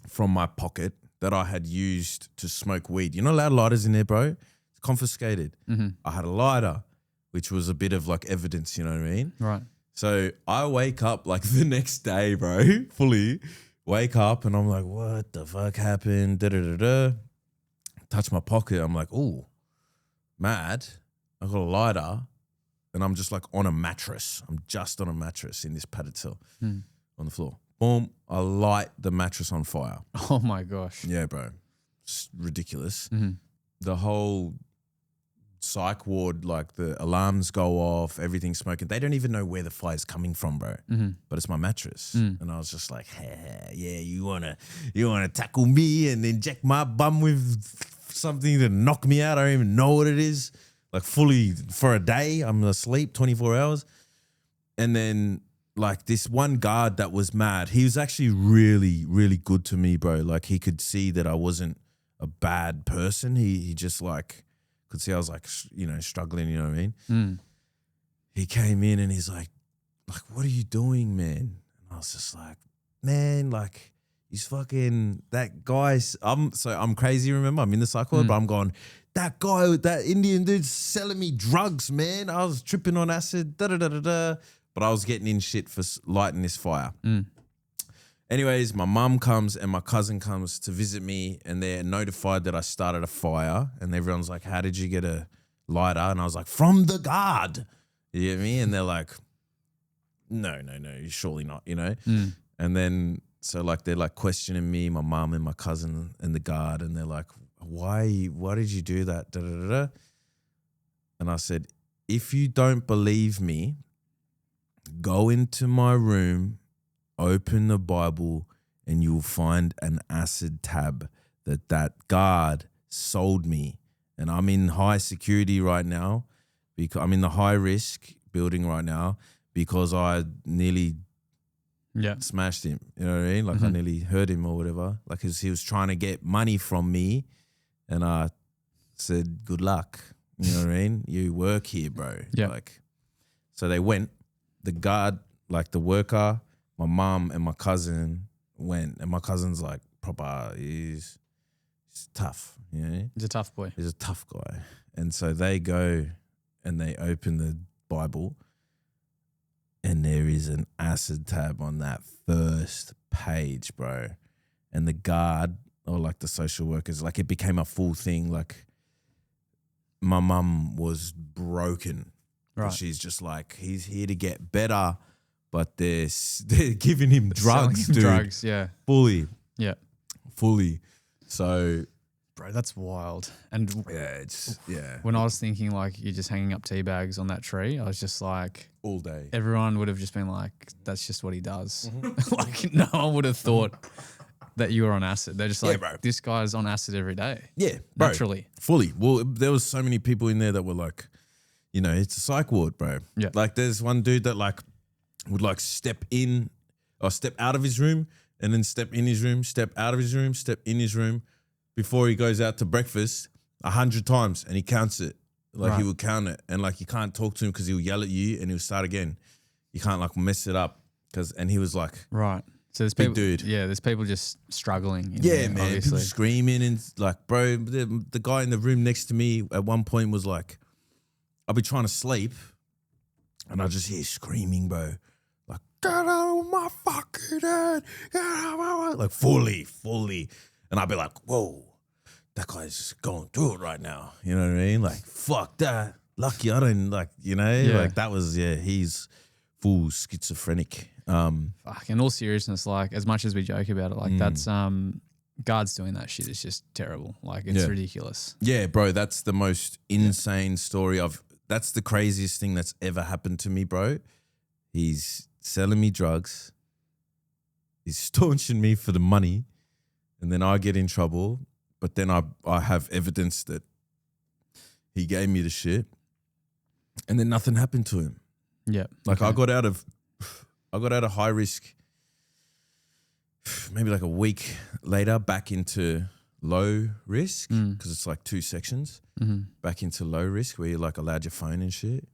from my pocket that I had used to smoke weed. You're not allowed lighters in there, bro. It's confiscated. I had a lighter, which was a bit of like evidence, you know what I mean? Right. So I wake up like the next day, bro, fully wake up and I'm like, what the fuck happened? Da-da-da-da. Touch my pocket. I'm like, oh, mad. I got a lighter and I'm just like on a mattress. I'm just on a mattress in this padded cell on the floor. Boom. I light the mattress on fire. Oh my gosh. Yeah, bro. It's ridiculous. The whole psych ward, like the alarms go off, everything's smoking. They don't even know where the fire's coming from, bro. But it's my mattress. And I was just like, hey, yeah, you wanna tackle me and inject my bum with something to knock me out? I don't even know what it is. Like fully for a day, I'm asleep 24 hours. And then like this one guard that was mad, he was actually really, really good to me, bro. Like he could see that I wasn't a bad person. He just like could see I was like, you know, struggling, you know what I mean? He came in and he's like, what are you doing, man? And I was just like, man, like he's fucking, that guy, I'm crazy, remember? I'm in the cycle, but I'm going, that guy, that Indian dude's selling me drugs, man. I was tripping on acid, da-da-da-da-da. But I was getting in shit for lighting this fire. Anyways, my mum comes and my cousin comes to visit me and they're notified that I started a fire and everyone's like, how did you get a lighter? And I was like, from the guard. You get me? And they're like, no, surely not, you know? And then, so like, they're like questioning me, my mum and my cousin and the guard. And they're like, why did you do that? Da, da, da, da. And I said, if you don't believe me, go into my room, open the Bible, and you'll find an acid tab that guard sold me. And I'm in high security right now because I'm in the high risk building right now because I nearly smashed him. You know what I mean? Like I nearly hurt him or whatever. Like he was trying to get money from me and I said, good luck. You know what I mean? You work here, bro. Yeah. Like, so they went, the guard, like the worker, my mom and my cousin went, and my cousin's like proper, he's tough, you know? He's a tough boy. He's a tough guy. And so they go and they open the Bible and there is an acid tab on that first page, bro. And the guard or like the social workers, like it became a full thing. Like my mum was broken. 'Cause Right. she's just like, he's here to get better, but they're giving him drugs, Selling dude. drugs, yeah. Fully. So Bro, that's wild. And yeah, when I was thinking like you're just hanging up tea bags on that tree, I was just like, all day. everyone would have just been like, that's just what he does. Mm-hmm. Like no one would have thought that you were on acid. They're just Yeah, like, bro. this guy's on acid every day. Yeah, bro. Naturally. Fully. Well, there was so many people in there that were like, you know, it's a psych ward, bro. Yeah. Like there's one dude that like would like step in or step out of his room and then step in his room, step out of his room, step in his room before he goes out to breakfast 100 times, and he counts it. Like he Right. would count it, and like you can't talk to him because he'll yell at you and he'll start again. You can't like mess it up and he was like, Right. So there's Big people, dude. Yeah, there's people just struggling. yeah, man, Obviously. people screaming and like, bro, the guy in the room next to me at one point was like, I'll be trying to sleep and I just hear screaming, bro. Like, get out of my fucking head. Get out of my like fully. And I'll be like, whoa, that guy's just going through it right now. You know what I mean? Like, fuck that. Lucky I don't like, you know, Yeah. like that was, he's full schizophrenic. Fuck, in all seriousness, like as much as we joke about it, like that's guards doing that shit is just terrible. Like it's Yeah. ridiculous. Yeah, bro, that's the most insane story that's the craziest thing that's ever happened to me, bro. He's selling me drugs. He's staunching me for the money. And then I get in trouble. But then I have evidence that he gave me the shit. And then nothing happened to him. Yeah. Like okay. I got out of high risk maybe like a week later back into low risk because it's like 2 sections. Back into low risk where you're like allowed your phone and shit.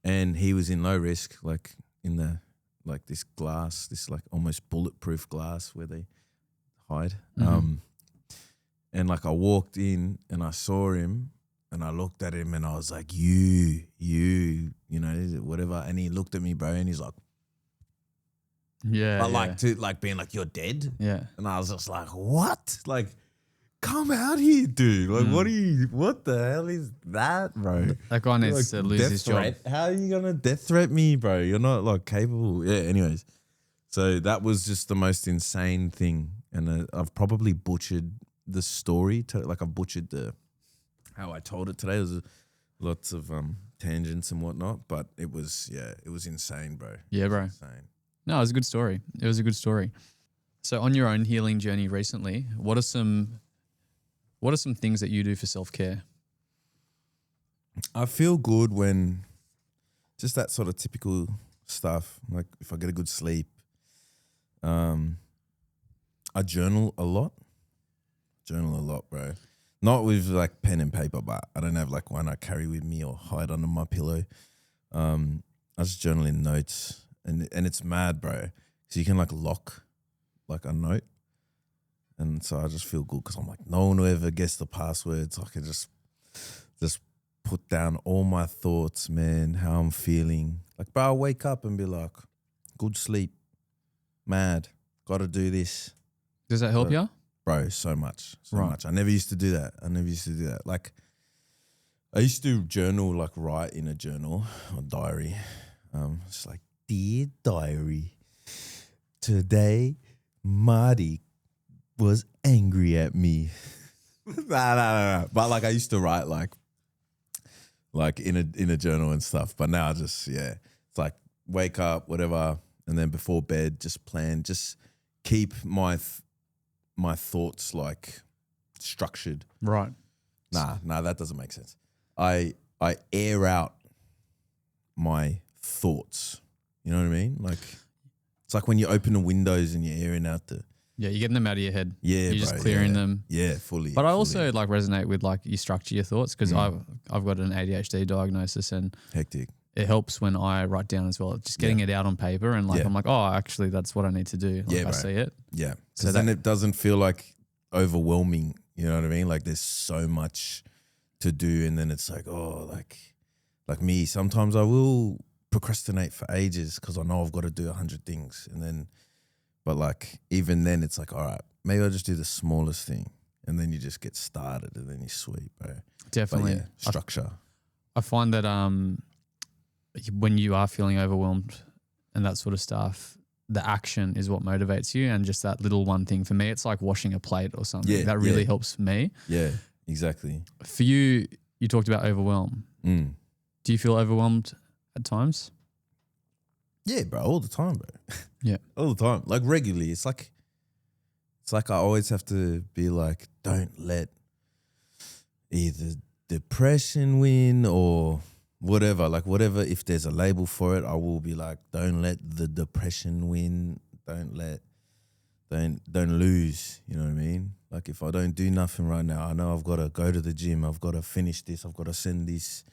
And he was in low risk, like in the like this glass, this like almost bulletproof glass where they hide. And like I walked in and I saw him and I looked at him and I was like, you know, whatever. And he looked at me, bro, and he's like, Yeah. but yeah. like to like being like, you're dead. Yeah. And I was just like, what? Like, come out here, dude. Like, what the hell is that, bro? That guy needs to lose death his job. threat? How are you gonna death threat me, bro? You're not like capable. Yeah. Anyways, so that was just the most insane thing, and I've probably butchered the story. I've butchered how I told it today. There was lots of tangents and whatnot, but it was insane, bro. Yeah, bro. Insane. No, it was a good story. It was a good story. So on your own healing journey recently, what are some things that you do for self-care? I feel good when just that sort of typical stuff. Like if I get a good sleep, I journal a lot. Bro. Not with like pen and paper, but I don't have like one I carry with me or hide under my pillow. I just journal in notes, and it's mad, bro. So you can like lock like a note, and so I just feel good because I'm like, no one will ever guess the password. So I can just put down all my thoughts, man, how I'm feeling. Like, bro, I'll wake up and be like, good sleep, mad, got to do this. Does that help you? Bro, so much. Right. I never used to do that. Like, I used to journal, like write in a journal or diary. It's like, dear diary, today Marty was angry at me. No. But like I used to write like in a journal and stuff. But now I just, it's like wake up, whatever, and then before bed, just plan, just keep my thoughts like structured. Right. Nah, that doesn't make sense. I air out my thoughts. You know what I mean? Like it's like when you open the windows and you're airing out the. Yeah, you're getting them out of your head. Yeah, You're just bro, clearing them. Yeah, fully. But I also like resonate with like you structure your thoughts because I've got an ADHD diagnosis and hectic. it helps when I write down as well. Just getting it out on paper and like Yeah. I'm like, oh, actually that's what I need to do. Like Yeah, I bro. see it. Yeah, So because then it doesn't feel like overwhelming. You know what I mean? Like there's so much to do, and then it's like, oh, like me. Sometimes I will procrastinate for ages because I know I've got to do 100 things, and then, but like even then, it's like, all right, maybe I'll just do the smallest thing, and then you just get started, and then you sweep, bro. Definitely. But yeah, structure. I find that when you are feeling overwhelmed and that sort of stuff, the action is what motivates you, and just that little one thing. For me, it's like washing a plate or something. Yeah, that really yeah. helps me. Yeah, exactly. For you, you talked about overwhelm. Mm. Do you feel overwhelmed at times? Yeah, bro, all the time, bro. Yeah. All the time. Like regularly. It's like I always have to be like, don't let either depression win or whatever. Like whatever, if there's a label for it, I will be like, don't let the depression win. Don't lose. You know what I mean? Like if I don't do nothing right now, I know I've got to go to the gym. I've got to finish this. I've got to send this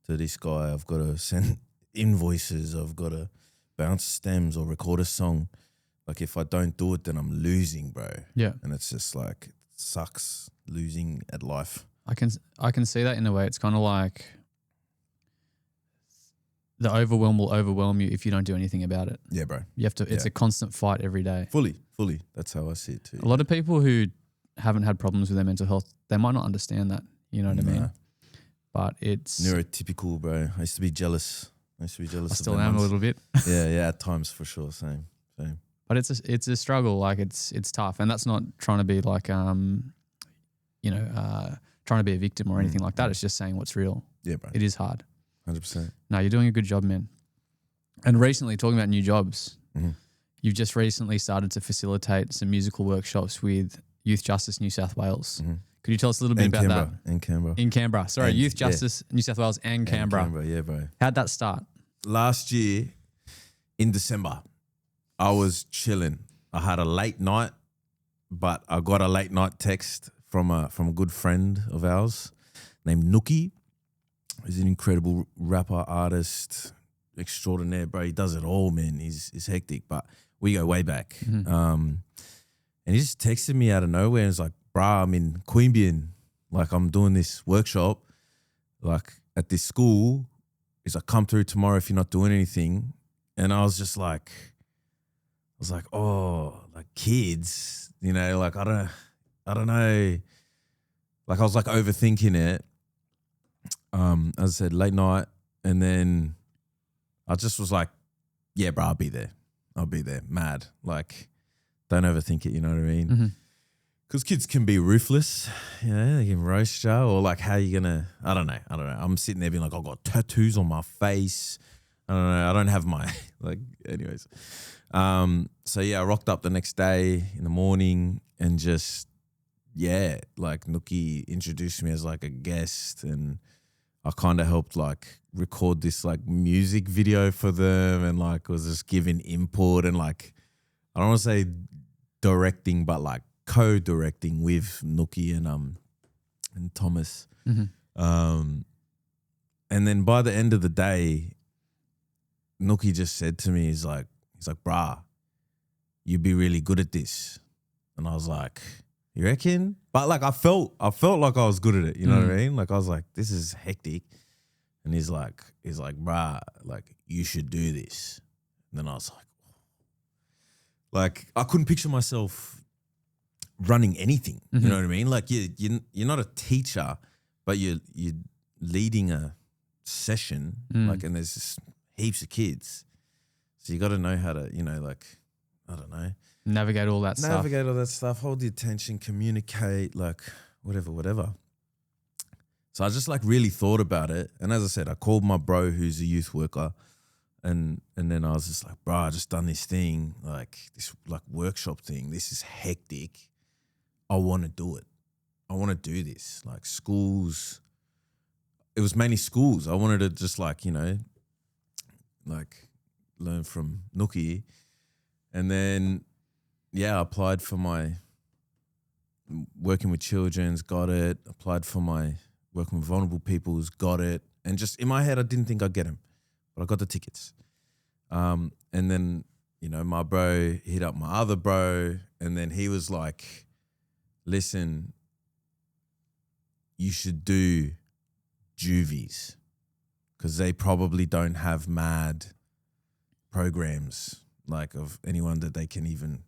to this guy. I've got to send invoices. I've got to bounce stems or record a song. Like if I don't do it, then I'm losing, bro. Yeah. And it's just like, it sucks losing at life. I can see that in a way. It's kind of like the overwhelm will overwhelm you if you don't do anything about it. Yeah, bro. You have to. It's a constant fight every day. Fully. That's how I see it too. A lot of people who haven't had problems with their mental health, they might not understand that. You know what I mean? But it's neurotypical, bro. I used to be jealous. I still am a little bit. yeah, at times for sure. Same. But it's a struggle. Like it's tough, and that's not trying to be like trying to be a victim or anything like that. It's just saying what's real. Yeah, bro. It is hard. 100%. No, you're doing a good job, man. And recently, talking about new jobs, you've just recently started to facilitate some musical workshops with Youth Justice New South Wales. Could you tell us a little bit about that? In Canberra. Sorry, Youth Justice New South Wales and Canberra. Yeah, bro. How'd that start? Last year in December, I was chilling. I had a late night, but I got a late night text from a good friend of ours named Nookie. He's an incredible rapper, artist, extraordinaire, bro. He does it all, man. He's hectic, but we go way back. And he just texted me out of nowhere and was like, bruh, I'm in Queanbeyan. Like, I'm doing this workshop, like, at this school. He's like, come through tomorrow if you're not doing anything. And I was just like, oh, like kids, you know, like, I don't know. Like, I was like overthinking it. As I said, late night. And then I just was like, yeah, bro, I'll be there. Mad. Like, don't overthink it, you know what I mean? Because kids can be ruthless, you know, they can roast you, or like, how you gonna, I don't know. I'm sitting there being like, I've got tattoos on my face. I don't know. I don't have my, like, anyways. So yeah, I rocked up the next day in the morning and just, yeah, like Nookie introduced me as like a guest, and I kind of helped like record this like music video for them, and like was just giving input and like, I don't want to say directing, but like co-directing with Nookie and Thomas. And then by the end of the day, Nookie just said to me, he's like, brah, you'd be really good at this. And I was like, you reckon? But like, I felt like I was good at it. You know what I mean? Like, I was like, this is hectic. And he's like, brah, like, you should do this. And then I was like, I couldn't picture myself running anything. You know what I mean? Like, you're not a teacher, but you're leading a session, like, and there's just heaps of kids. So you got to know how to, you know, like, I don't know. Navigate all that stuff. Hold the attention, communicate, like, whatever. So I just like really thought about it. And as I said, I called my bro who's a youth worker, and then I was just like, bro, I just done this thing, like this like workshop thing. This is hectic. I want to do it. I want to do this. Like schools. It was mainly schools. I wanted to just like, you know, like learn from Nookie. And then, yeah, I applied for my working with children's, got it. Applied for my working with vulnerable people's, got it. And just in my head, I didn't think I'd get them, but I got the tickets. And then, you know, my bro hit up my other bro, and then he was like, listen, you should do juvies because they probably don't have mad programs like of anyone that they can even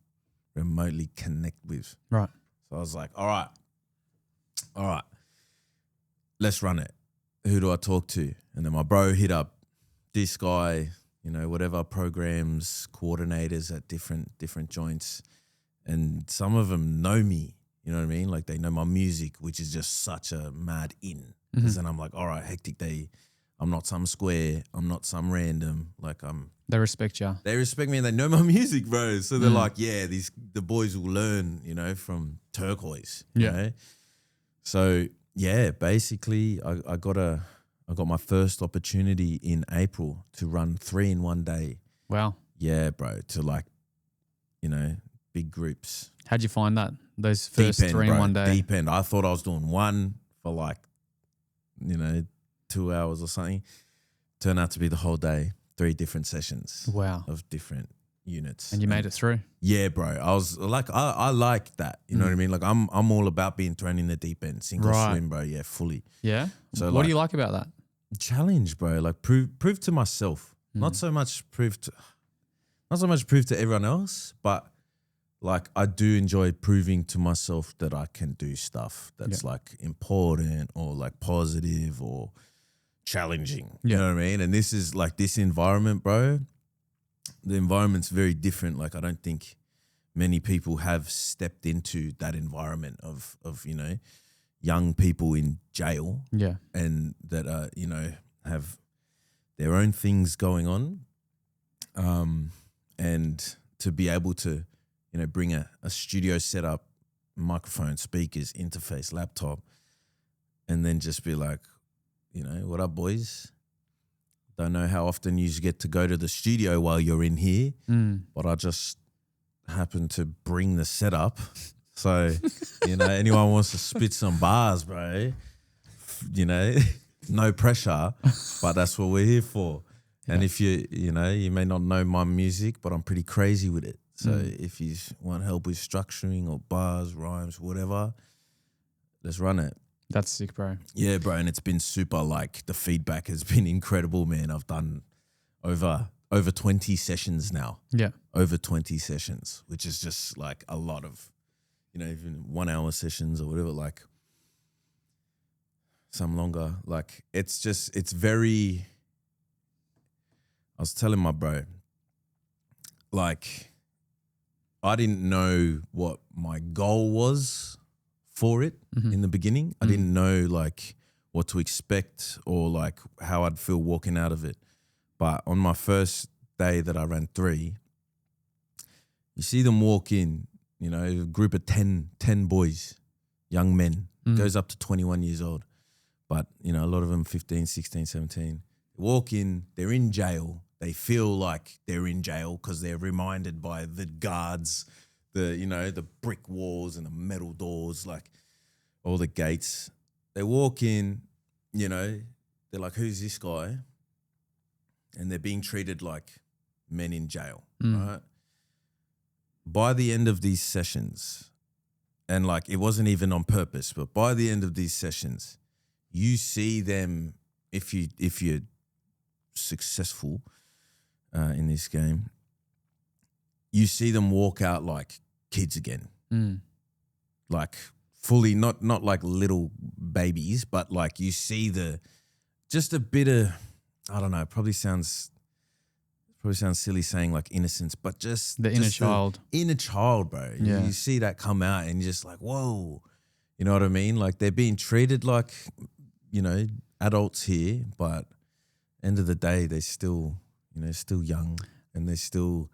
remotely connect with. Right. So I was like, all right, let's run it. Who do I talk to? And then my bro hit up this guy, you know, whatever programs, coordinators at different joints, and some of them know me. You know what I mean? Like they know my music, which is just such a mad in. Because then I'm like, all right, hectic day. I'm not some square. I'm not some random. Like They respect you. They respect me and they know my music, bro. So they're like, yeah, the boys will learn, you know, from Turquoise. You know? So yeah, basically I got my first opportunity in April to run 3 in one day. Wow. Yeah, bro. To like, you know, big groups. How'd you find that? Those first Deep end, 3 in bro, one day? Deep end. I thought I was doing one for like, you know, 2 hours or something. Turned out to be the whole day. 3 different sessions. Wow. Of different units. And you made it through? Yeah, bro. I was like, I like that. You know what I mean? Like I'm all about being thrown in the deep end. Sink or swim, bro. Yeah, fully. Yeah? So what do you like about that? Challenge, bro. Like prove to myself. Not so much prove to everyone else, but like I do enjoy proving to myself that I can do stuff that's like important or like positive or challenging. You know what I mean? And this is like this environment, bro. The environment's very different. Like I don't think many people have stepped into that environment of you know, young people in jail. Yeah. And that you know, have their own things going on. And to be able to, you know, bring a studio setup, microphone, speakers, interface, laptop, and then just be like, you know, what up, boys? Don't know how often you get to go to the studio while you're in here, but I just happen to bring the setup. So, you know, anyone wants to spit some bars, bro, you know, no pressure, but that's what we're here for. Yeah. And if you know, you may not know my music, but I'm pretty crazy with it. So if you want help with structuring or bars, rhymes, whatever, let's run it. That's sick, bro. Yeah, bro. And it's been super, like the feedback has been incredible, man. I've done over 20 sessions now. Yeah. Over 20 sessions, which is just like a lot of, you know, even 1 hour sessions or whatever, like some longer. Like it's very, I was telling my bro, like I didn't know what my goal was for it in the beginning. I didn't know like what to expect or like how I'd feel walking out of it. But on my first day that I ran 3, you see them walk in, you know, a group of 10 boys, young men, goes up to 21 years old. But, you know, a lot of them 15, 16, 17. They walk in, they're in jail. They feel like they're in jail because they're reminded by the guards, the, you know, the brick walls and the metal doors, like all the gates. They walk in, you know, they're like, who's this guy? And they're being treated like men in jail, right? By the end of these sessions, and like it wasn't even on purpose, but by the end of these sessions, you see them, if you're successful in this game, you see them walk out like kids again, like fully, not like little babies, but like you see just a bit of, I don't know, probably sounds silly saying like innocence, but just the inner child. Inner child, bro. Yeah. You see that come out and you're just like, whoa, you know what I mean? Like they're being treated like, you know, adults here, but end of the day, they're still, you know, still young and they're still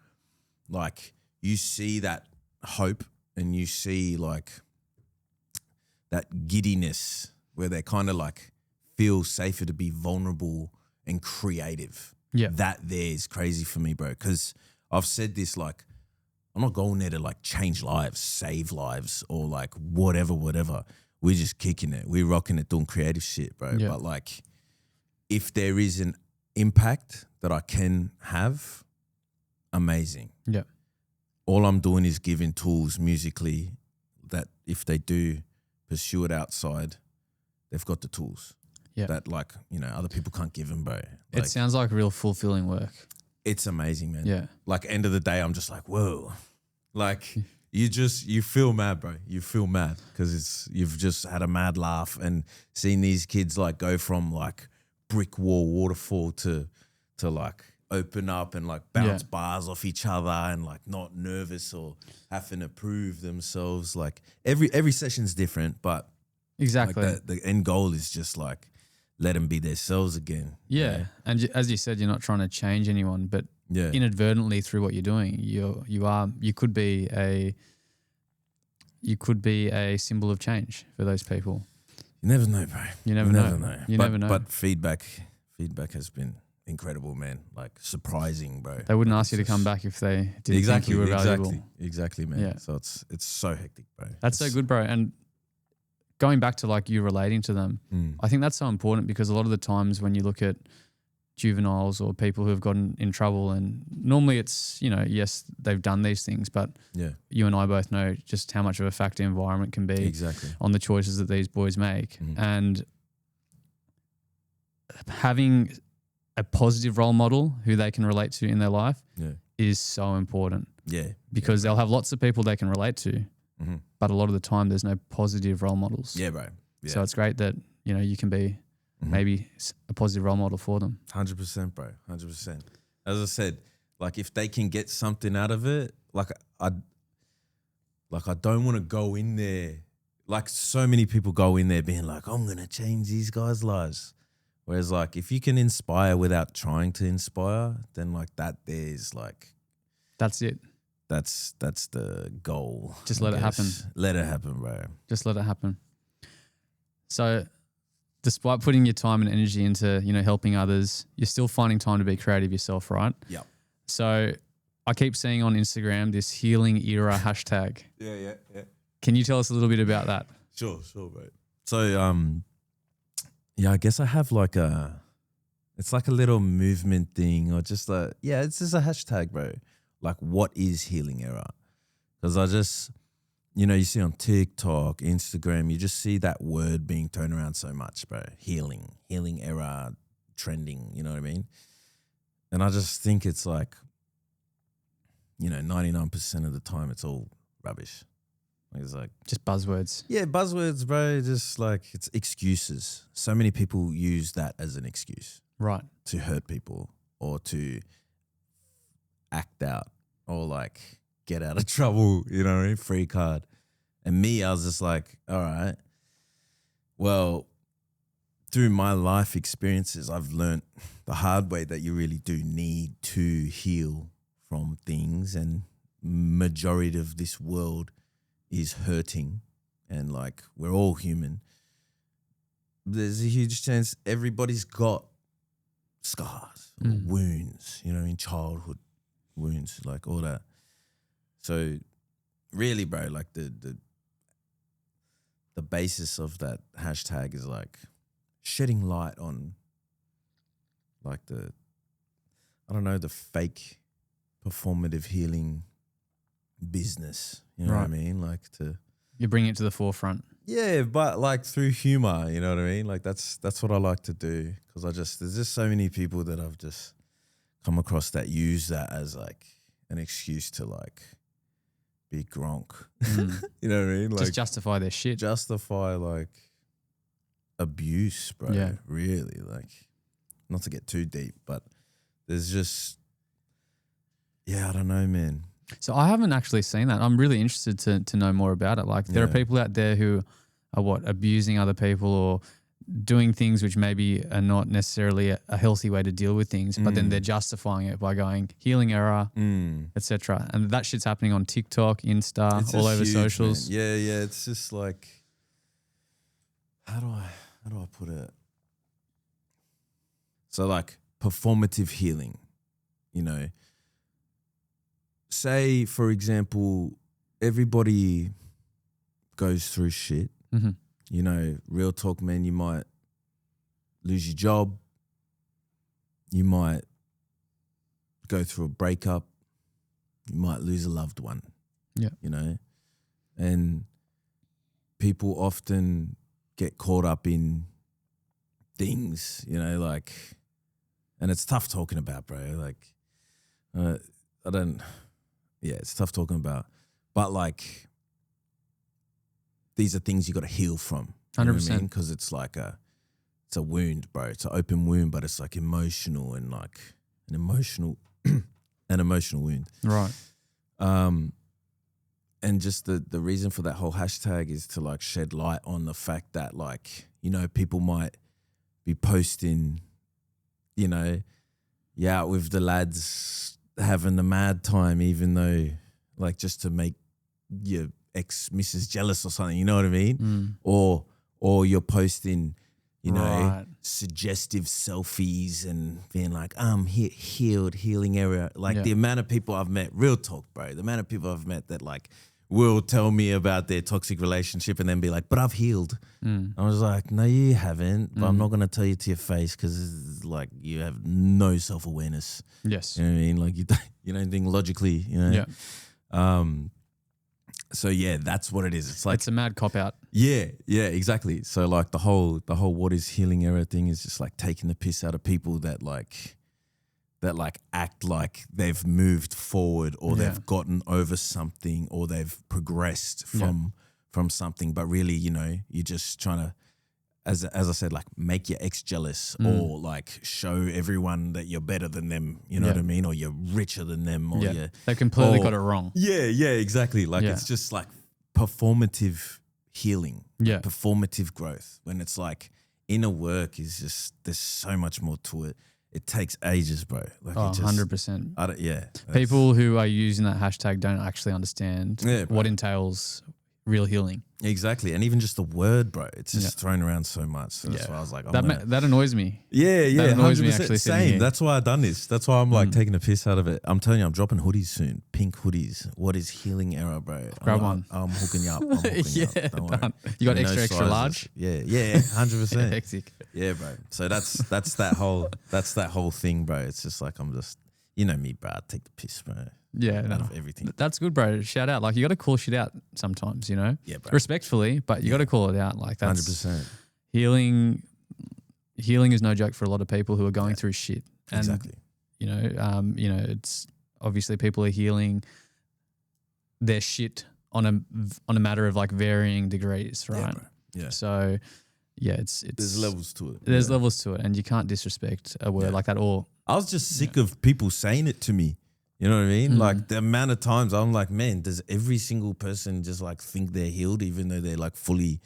like, you see that hope and you see like that giddiness where they kind of like feel safer to be vulnerable and creative. Yeah. That there is crazy for me, bro. Because I've said this, like, I'm not going there to like change lives, save lives or like whatever. We're just kicking it. We're rocking it, doing creative shit, bro. Yeah. But like, if there is an impact that I can have, amazing. Yeah. All I'm doing is giving tools musically that if they do pursue it outside, they've got the tools. Yeah. That like, you know, other people can't give them, bro. Like, it sounds like real fulfilling work. It's amazing, man. Yeah. Like end of the day, I'm just like, whoa. Like you feel mad, bro. You feel mad because you've just had a mad laugh and seen these kids like go from like brick wall waterfall to to like open up and like bounce bars off each other and like not nervous or having to prove themselves. Like every session's different, but exactly. like the end goal is just like let them be themselves again. Yeah. You know? And as you said, you're not trying to change anyone, but inadvertently through what you're doing, you could be a symbol of change for those people. You never know, bro. You never know. You never know. But feedback has been incredible, man. Like surprising, bro. They wouldn't ask you to come back if they didn't think you were valuable. Exactly, man. Yeah. So it's so hectic, bro. That's so good, bro. And going back to like you relating to them, I think that's so important because a lot of the times when you look at juveniles or people who have gotten in trouble, and normally it's, yes, they've done these things, but you and I both know just how much of a factor environment can be on the choices that these boys make. And having a positive role model who they can relate to in their life is so important. Yeah. Because they'll have lots of people they can relate to, but a lot of the time there's no positive role models. Yeah, bro. Yeah. So it's great that, you can be maybe a positive role model for them. 100%, bro. 100%. As I said, like if they can get something out of it, I don't want to go in there. Like so many people go in there being like, I'm going to change these guys' lives. Whereas like if you can inspire without trying to inspire, then like there's like. That's it. That's the goal. Just let it happen. Let it happen, bro. Just let it happen. So despite putting your time and energy into, helping others, you're still finding time to be creative yourself, right? Yeah. So I keep seeing on Instagram this healing era hashtag. Yeah. Can you tell us a little bit about that? Sure, bro. So, I guess I have it's like a little movement thing or just it's just a hashtag, bro. Like what is healing era? Because I just, you see on TikTok, Instagram, you just see that word being thrown around so much, bro. Healing era, trending, you know what I mean? And I just think it's like, 99% of the time it's all rubbish. It's like just buzzwords. Yeah, buzzwords, bro. Just like it's excuses. So many people use that as an excuse. Right. To hurt people or to act out or like get out of trouble, you know what I mean? Free card. And me, I was just like, all right, well, through my life experiences, I've learned the hard way that you really do need to heal from things, and majority of this world is hurting, and like we're all human. There's a huge chance everybody's got scars or wounds, in childhood wounds, like all that. So really, bro, like the basis of that hashtag is like shedding light on like the fake performative healing business, you know what I mean? Like you bring it to the forefront. Yeah, but like through humor, you know what I mean? Like that's what I like to do, because there's just so many people that I've just come across that use that as like an excuse to like be gronk. You know what I mean? Like just justify their shit. Justify like abuse, bro. Yeah. Really, like not to get too deep, but there's just I don't know, man. So I haven't actually seen that. I'm really interested to know more about it. Like there are people out there who are abusing other people or doing things which maybe are not necessarily a healthy way to deal with things, but then they're justifying it by going healing era, etc. And that shit's happening on TikTok, Insta, It's all just over huge, socials. man. Yeah. It's just like, how do I put it? So like performative healing, say, for example, everybody goes through shit. Real talk, man, you might lose your job. You might go through a breakup. You might lose a loved one. Yeah. And people often get caught up in things, like, and it's tough talking about, bro. Like, it's tough talking about, but like, these are things you got to heal from. 100%. Because it's like it's a wound, bro. It's an open wound, but it's like emotional and like an emotional wound. Right. And just the reason for that whole hashtag is to like shed light on the fact that like, you know, people might be posting, you know, out with the lads having the mad time, even though like just to make your ex-missus jealous or something, you know what I mean? Or you're posting, you know, suggestive selfies and being like, healed, healing area. Like the amount of people I've met, real talk, bro, the amount of people I've met that like will tell me about their toxic relationship and then be like, but I've healed. I was like, no, you haven't, but I'm not going to tell you to your face because like you have no self-awareness. Yes. You know what I mean? Like you don't think logically, you know? Yeah. So yeah, that's what it is. It's like it's a mad cop out. Yeah, exactly. So like the whole what is healing era thing is just like taking the piss out of people that act like they've moved forward or they've gotten over something or they've progressed from something, but really, you know, you're just trying to, as I said, like make your ex jealous or like show everyone that you're better than them, you know what I mean? Or you're richer than them or they completely got it wrong. Yeah, exactly. Like it's just like performative healing, performative growth, when it's like inner work is just, there's so much more to it. It takes ages, bro. Like 100%. People who are using that hashtag don't actually understand what entails real healing. Exactly. And even just the word, bro, it's just thrown around so much. So that's why I was like, that annoys me. Yeah. That annoys me actually. Same. That's why I've done this. That's why I'm like taking a piss out of it. I'm telling you, I'm dropping hoodies soon. Pink hoodies. What is healing era, bro? Grab one. I'm hooking you up. I'm hooking you up. Don't worry. You got extra sizes. large? Yeah, 100%. Hectic. Yeah, bro. So that's that whole thing, bro. It's just like I'm just, you know me, bro. I take the piss, bro. Yeah, out of everything. That's good, bro. Shout out. Like you got to call shit out sometimes, you know. Yeah, bro. Respectfully, but you got to call it out. Like that's 100%. Healing is no joke for a lot of people who are going through shit. And, exactly. You know, it's obviously people are healing their shit on a matter of like varying degrees, right? Yeah, bro. Yeah. So yeah, it's there's levels to it. There's levels to it, and you can't disrespect a word like that. Or I was just sick of people saying it to me. You know what I mean? Like the amount of times I'm like, man, does every single person just like think they're healed even though they're like fully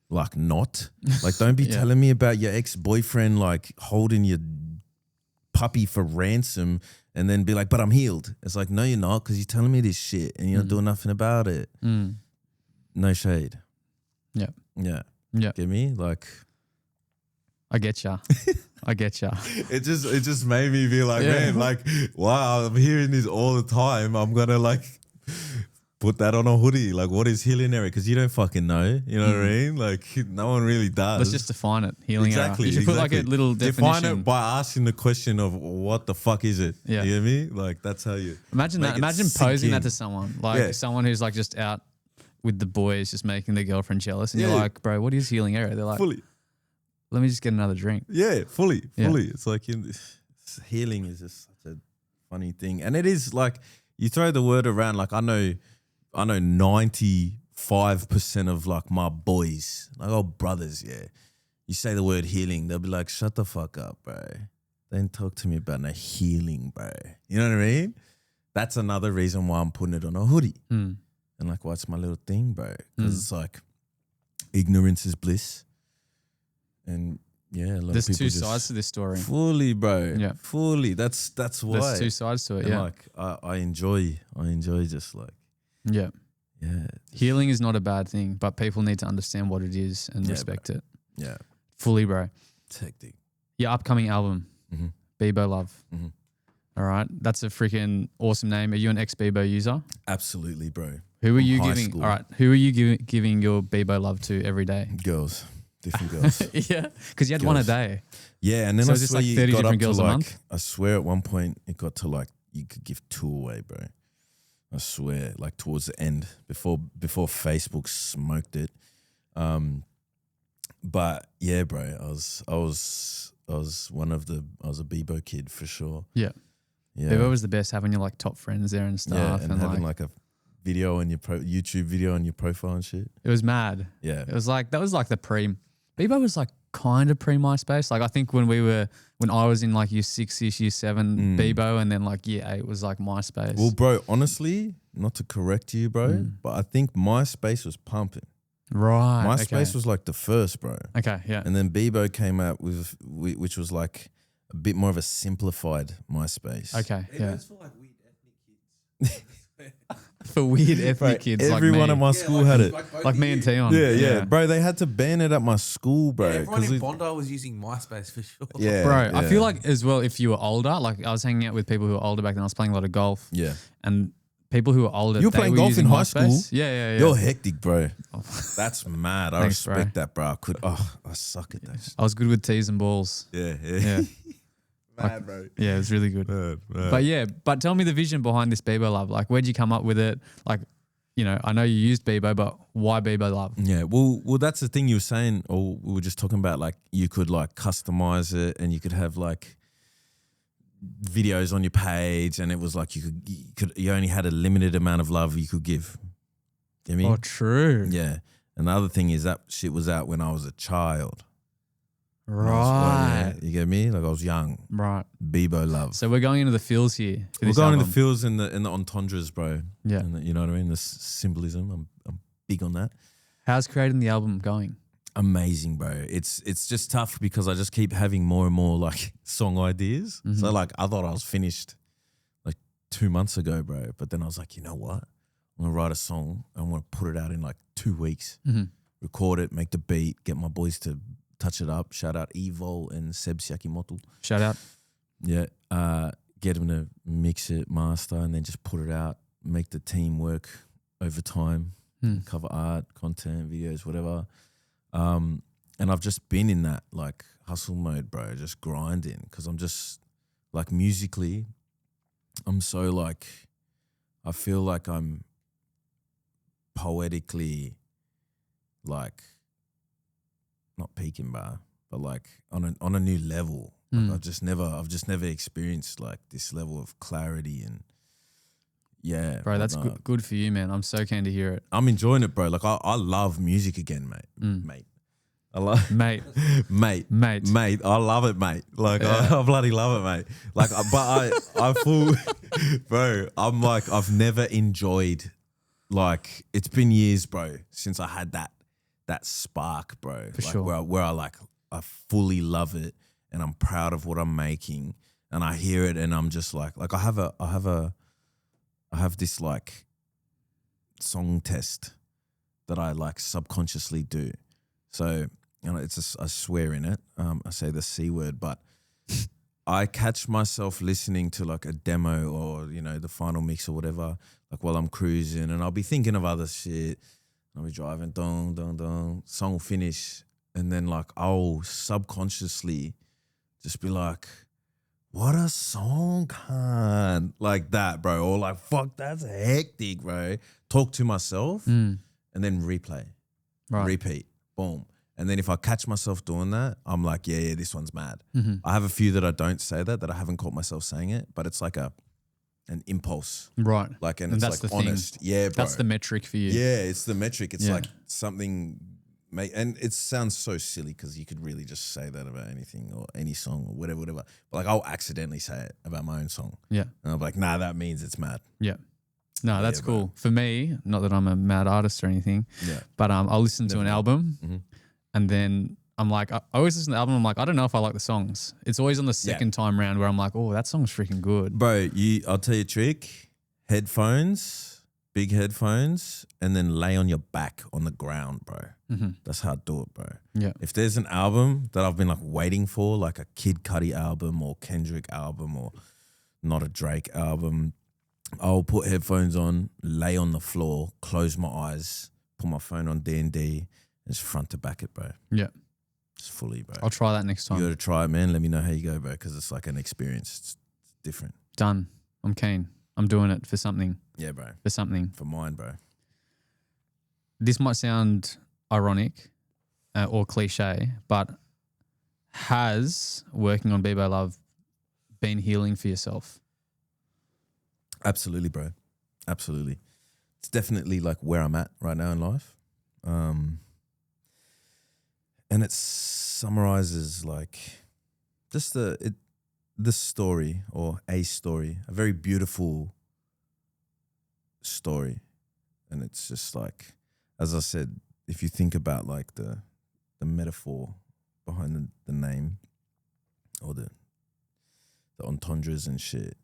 like not? Like don't be telling me about your ex-boyfriend like holding your puppy for ransom and then be like, but I'm healed. It's like, no, you're not, because you're telling me this shit and you're not doing nothing about it. No shade. Yeah. Get me? Like I get ya. It just made me be like, man, like, wow, I'm hearing this all the time. I'm gonna like put that on a hoodie. Like, what is healing area? Because you don't fucking know. You know what I mean? Like, no one really does. Let's just define it. Healing exactly. area. You should put like a little definition. Define it by asking the question of what the fuck is it? Yeah. You get me? Like, that's how you imagine that. Imagine posing that to someone, like someone who's like just out with the boys, just making their girlfriend jealous, and you're like, bro, what is healing area? They're like, fully. Let me just get another drink. Yeah, fully. It's like healing is just such a funny thing, and it is like you throw the word around. Like I know 95% of like my boys, like our brothers. Yeah, you say the word healing, they'll be like, "Shut the fuck up, bro. Don't talk to me about no healing, bro." You know what I mean? That's another reason why I'm putting it on a hoodie, and like, what's my little thing, bro? Because it's like ignorance is bliss. And yeah, there's two sides to this story. Fully, bro. Yeah, fully. That's why. There's two sides to it. And like I enjoy just like yeah. Healing is not a bad thing, but people need to understand what it is and respect it. Yeah, fully, bro. It's hectic. Your upcoming album, Bebo Luv. All right, that's a freaking awesome name. Are you an ex-Bebo user? Absolutely, bro. Who are you giving? School. All right, who are you giving your Bebo Luv to every day? Girls. Different girls. Yeah, because you had one a day. Yeah, and then so I swear like you 30 got different up girls to a like, month? I swear at one point it got to like you could give 2 away, bro. I swear, like towards the end before Facebook smoked it. But yeah, bro, I was a Bebo kid for sure. Yeah. Bebo was the best, having your like top friends there and stuff. Yeah, and having like a video on your YouTube video on your profile and shit. It was mad. Yeah. It was like, that was like the Bebo was like kind of pre-MySpace. Like I think when I was in like year 6-ish, year 7, Bebo, and then like year 8 was like MySpace. Well, bro, honestly, not to correct you, bro, but I think MySpace was pumping. Right. MySpace was like the first, bro. Okay, yeah. And then Bebo came out with, which was like a bit more of a simplified MySpace. Okay, yeah. It's for like weird ethnic kids. For weird ethnic kids like me. Everyone at my school had it. Like me and Teon. Yeah. Bro, they had to ban it at my school, bro. Everyone in Bondi was using MySpace for sure. Yeah. Bro, I feel like as well, if you were older, like I was hanging out with people who were older back then. I was playing a lot of golf. Yeah. And people who were older, You were they playing were golf using in high MySpace. school? Yeah. You're hectic, bro. That's mad. I Thanks, respect that, bro. I suck at that. I was good with tees and balls. Yeah. Mad, bro. Yeah, it was really good. Mad. But tell me the vision behind this Bebo Luv. Like, where'd you come up with it? Like, you know, I know you used Bebo, but why Bebo Luv? Yeah, well, that's the thing you were saying, or we were just talking about, like you could like customize it and you could have like videos on your page, and it was like you only had a limited amount of love you could give. Get me? Oh, true. Yeah. And the other thing is that shit was out when I was a child. Right. You get me? Like I was young. Right. Bebo Luv. So we're going into the feels here. For We're this going in album. the feels and the entendres, bro. Yeah. And you know what I mean? The symbolism. I'm big on that. How's creating the album going? Amazing, bro. It's just tough because I just keep having more and more like song ideas. So like I thought I was finished like 2 months ago, bro. But then I was like, you know what? I'm gonna write a song. I'm gonna put it out in like 2 weeks. Record it, make the beat, get my boys to touch it up. Shout out Evo and Seb Siakimoto. Shout out. Yeah. Get them to mix it, master, and then just put it out. Make the team work over time. Cover art, content, videos, whatever. And I've just been in that like hustle mode, bro, just grinding, because I'm just like musically, I'm so like, I feel like I'm poetically like not peaking, bro, but like on a new level. Like I've just never experienced like this level of clarity and yeah. Bro, that's good for you, man. I'm so keen to hear it. I'm enjoying it, bro. Like I love music again, mate. I love Mate. mate. I love it, mate. Like I bloody love it, mate. Like, but I feel, bro. I'm like I've never enjoyed. Like it's been years, bro, since I had that spark, bro. For like, sure. Where I fully love it and I'm proud of what I'm making, and I hear it and I'm just like I have this like song test that I like subconsciously do. So, you know, I swear in it. I say the C word, but I catch myself listening to like a demo or, you know, the final mix or whatever, like while I'm cruising, and I'll be thinking of other shit. I'll be driving, dong, dong, dong. Song will finish, and then like I'll subconsciously just be like, what a song, cunt. Like that, bro. Or like, fuck, that's hectic, bro. Talk to myself and then replay, repeat. Boom. And then if I catch myself doing that, I'm like, yeah, this one's mad. I have a few that I don't say that I haven't caught myself saying it, but it's like an impulse. Right. Like, and that's it's like the honest. thing. Yeah, bro. That's the metric for you. Yeah, it's the metric. It's Yeah. like something, and it sounds so silly because you could really just say that about anything or any song or whatever. But like I'll accidentally say it about my own song. Yeah. And I'm like, nah, that means it's mad. Yeah. No, that's Yeah, cool. For me, not that I'm a mad artist or anything, Yeah. but I'll listen to an album Mhm. and then I'm like, I always listen to the album. I'm like, I don't know if I like the songs. It's always on the second time round where I'm like, oh, that song's freaking good. Bro, I'll tell you a trick. Headphones, big headphones, and then lay on your back on the ground, bro. That's how I do it, bro. Yeah. If there's an album that I've been like waiting for, like a Kid Cudi album or Kendrick album or not a Drake album, I'll put headphones on, lay on the floor, close my eyes, put my phone on D&D, and just front to back it, bro. Yeah. Just fully, bro. I'll try that next time. You got to try it, man. Let me know how you go, bro, because it's like an experience. It's different. Done. I'm keen. I'm doing it for something. Yeah, bro. For something. For mine, bro. This might sound ironic or cliche, but has working on Bebo Luv been healing for yourself? Absolutely, bro. Absolutely. It's definitely like where I'm at right now in life. And it's summarizes like just the story or a story, a very beautiful story. And it's just like, as I said, if you think about like the metaphor behind the name or the entendres and shit,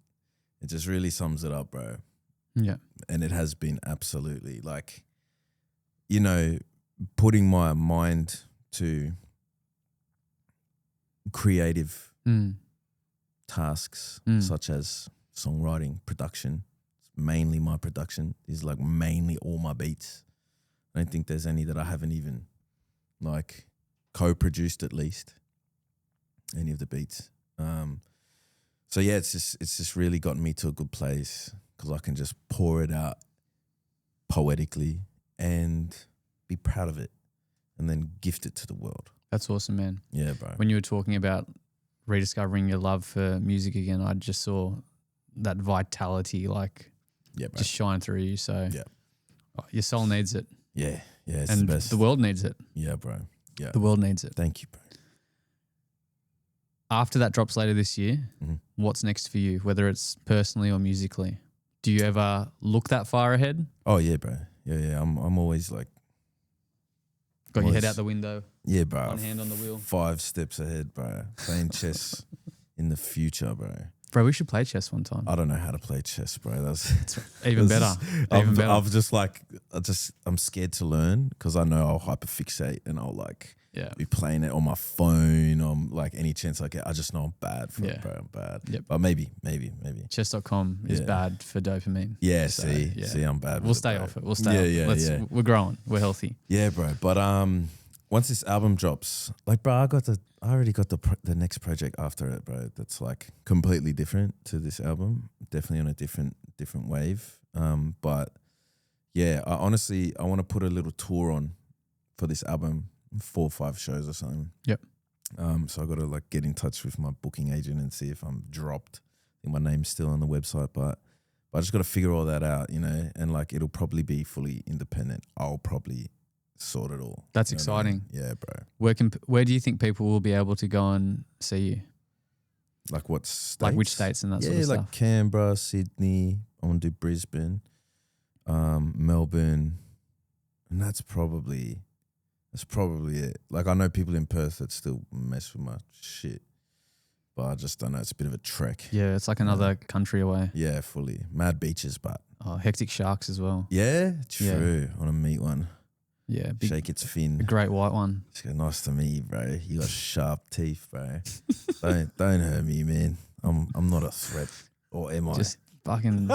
it just really sums it up, bro. Yeah. And it has been absolutely like, you know, putting my mind to creative tasks such as songwriting, production. Mainly my production is like mainly all my beats. I don't think there's any that I haven't even like co-produced, at least any of the beats. So yeah, it's just really gotten me to a good place because I can just pour it out poetically and be proud of it and then gift it to the world. That's awesome, man. Yeah, bro. When you were talking about rediscovering your love for music again, I just saw that vitality like just shine through you. So your soul needs it. Yeah, it's and the best. The world needs it. Yeah, bro. Yeah. The world needs it. Thank you, bro. After that drops later this year, what's next for you, whether it's personally or musically? Do you ever look that far ahead? Oh, yeah, bro. Yeah. I'm always like... Got your head out the window? Yeah, bro. One hand on the wheel? 5 steps ahead, bro. Playing chess in the future, bro. Bro, we should play chess one time. I don't know how to play chess, bro. That's even better. I'm just like, I'm scared to learn because I know I'll hyperfixate and I'll like be playing it on my phone or like any chance I get. I just know I'm bad for it, bro. I'm bad. Yep. But maybe. Chess.com is bad for dopamine. Yeah, so, see, I'm bad. We'll stay off it. We'll stay off it. We're growing. We're healthy. Yeah, bro. But once this album drops, like, bro, I already got the next project after it, bro. That's like completely different to this album. Definitely on a different wave. But yeah, I honestly want to put a little tour on for this album, 4 or 5 shows or something. Yep. So I got to like get in touch with my booking agent and see if I'm dropped. I think my name's still on the website, but I just got to figure all that out, you know. And like it'll probably be fully independent. I'll probably sort it all. That's exciting. Yeah, bro. Where do you think people will be able to go and see you? Like what states? Like which states and that sort of stuff? Yeah, like Canberra, Sydney. I want to do Brisbane, Melbourne, and that's probably it. Like I know people in Perth that still mess with my shit, but I just don't know. It's a bit of a trek. Yeah, it's like another country away. Yeah, fully. Mad beaches, but hectic sharks as well. Yeah, true. I want to meet one. Yeah, shake its fin. A great white one. It's nice to meet you, bro. You got sharp teeth, bro. don't hurt me, man. I'm not a threat, or am I? Just fucking.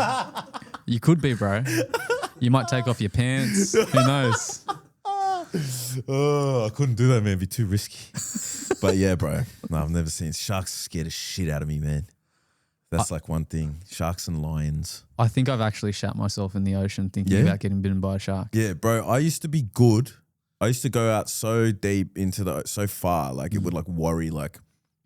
You could be, bro. You might take off your pants. Who knows? Oh, I couldn't do that, man. It'd be too risky. But yeah, bro. No, I've never seen sharks. Scare the shit out of me, man. That's like one thing. Sharks and lions. I think I've actually shat myself in the ocean thinking about getting bitten by a shark. Yeah, bro. I used to be good. I used to go out so deep into so far, like it would like worry like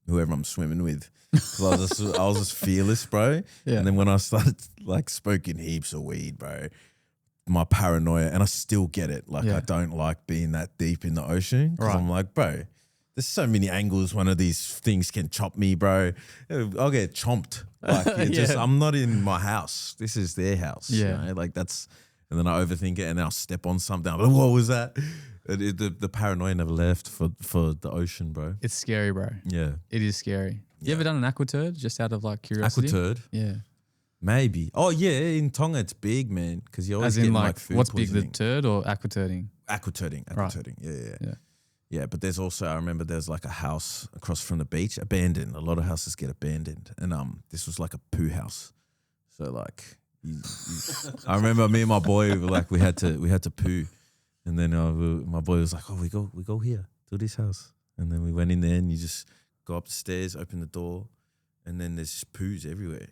whoever I'm swimming with. I was just fearless, bro. Yeah. And then when I started like smoking heaps of weed, bro, my paranoia, and I still get it. Like I don't like being that deep in the ocean because I'm like, bro, there's so many angles one of these things can chop me, bro. I'll get chomped. Like I'm not in my house. This is their house. Yeah. You know? Like that's, and then I overthink it and then I'll step on something. I'm like, what was that? The paranoia never left for the ocean, bro. It's scary, bro. Yeah. It is scary. You ever done an aquaturd just out of like curiosity? Aquaturd? Yeah. Maybe. Oh yeah, in Tonga it's big, man, because you always get like food what's poisoning. Big, the turd or aquaturding? Aquaturding. Right. Yeah, but there's also, I remember there's like a house across from the beach, abandoned. A lot of houses get abandoned, and this was like a poo house. So like, I remember me and my boy were like we had to poo, and then my boy was like, oh, we go here to this house, and then we went in there, and you just go up the stairs, open the door. And then there's just poos everywhere,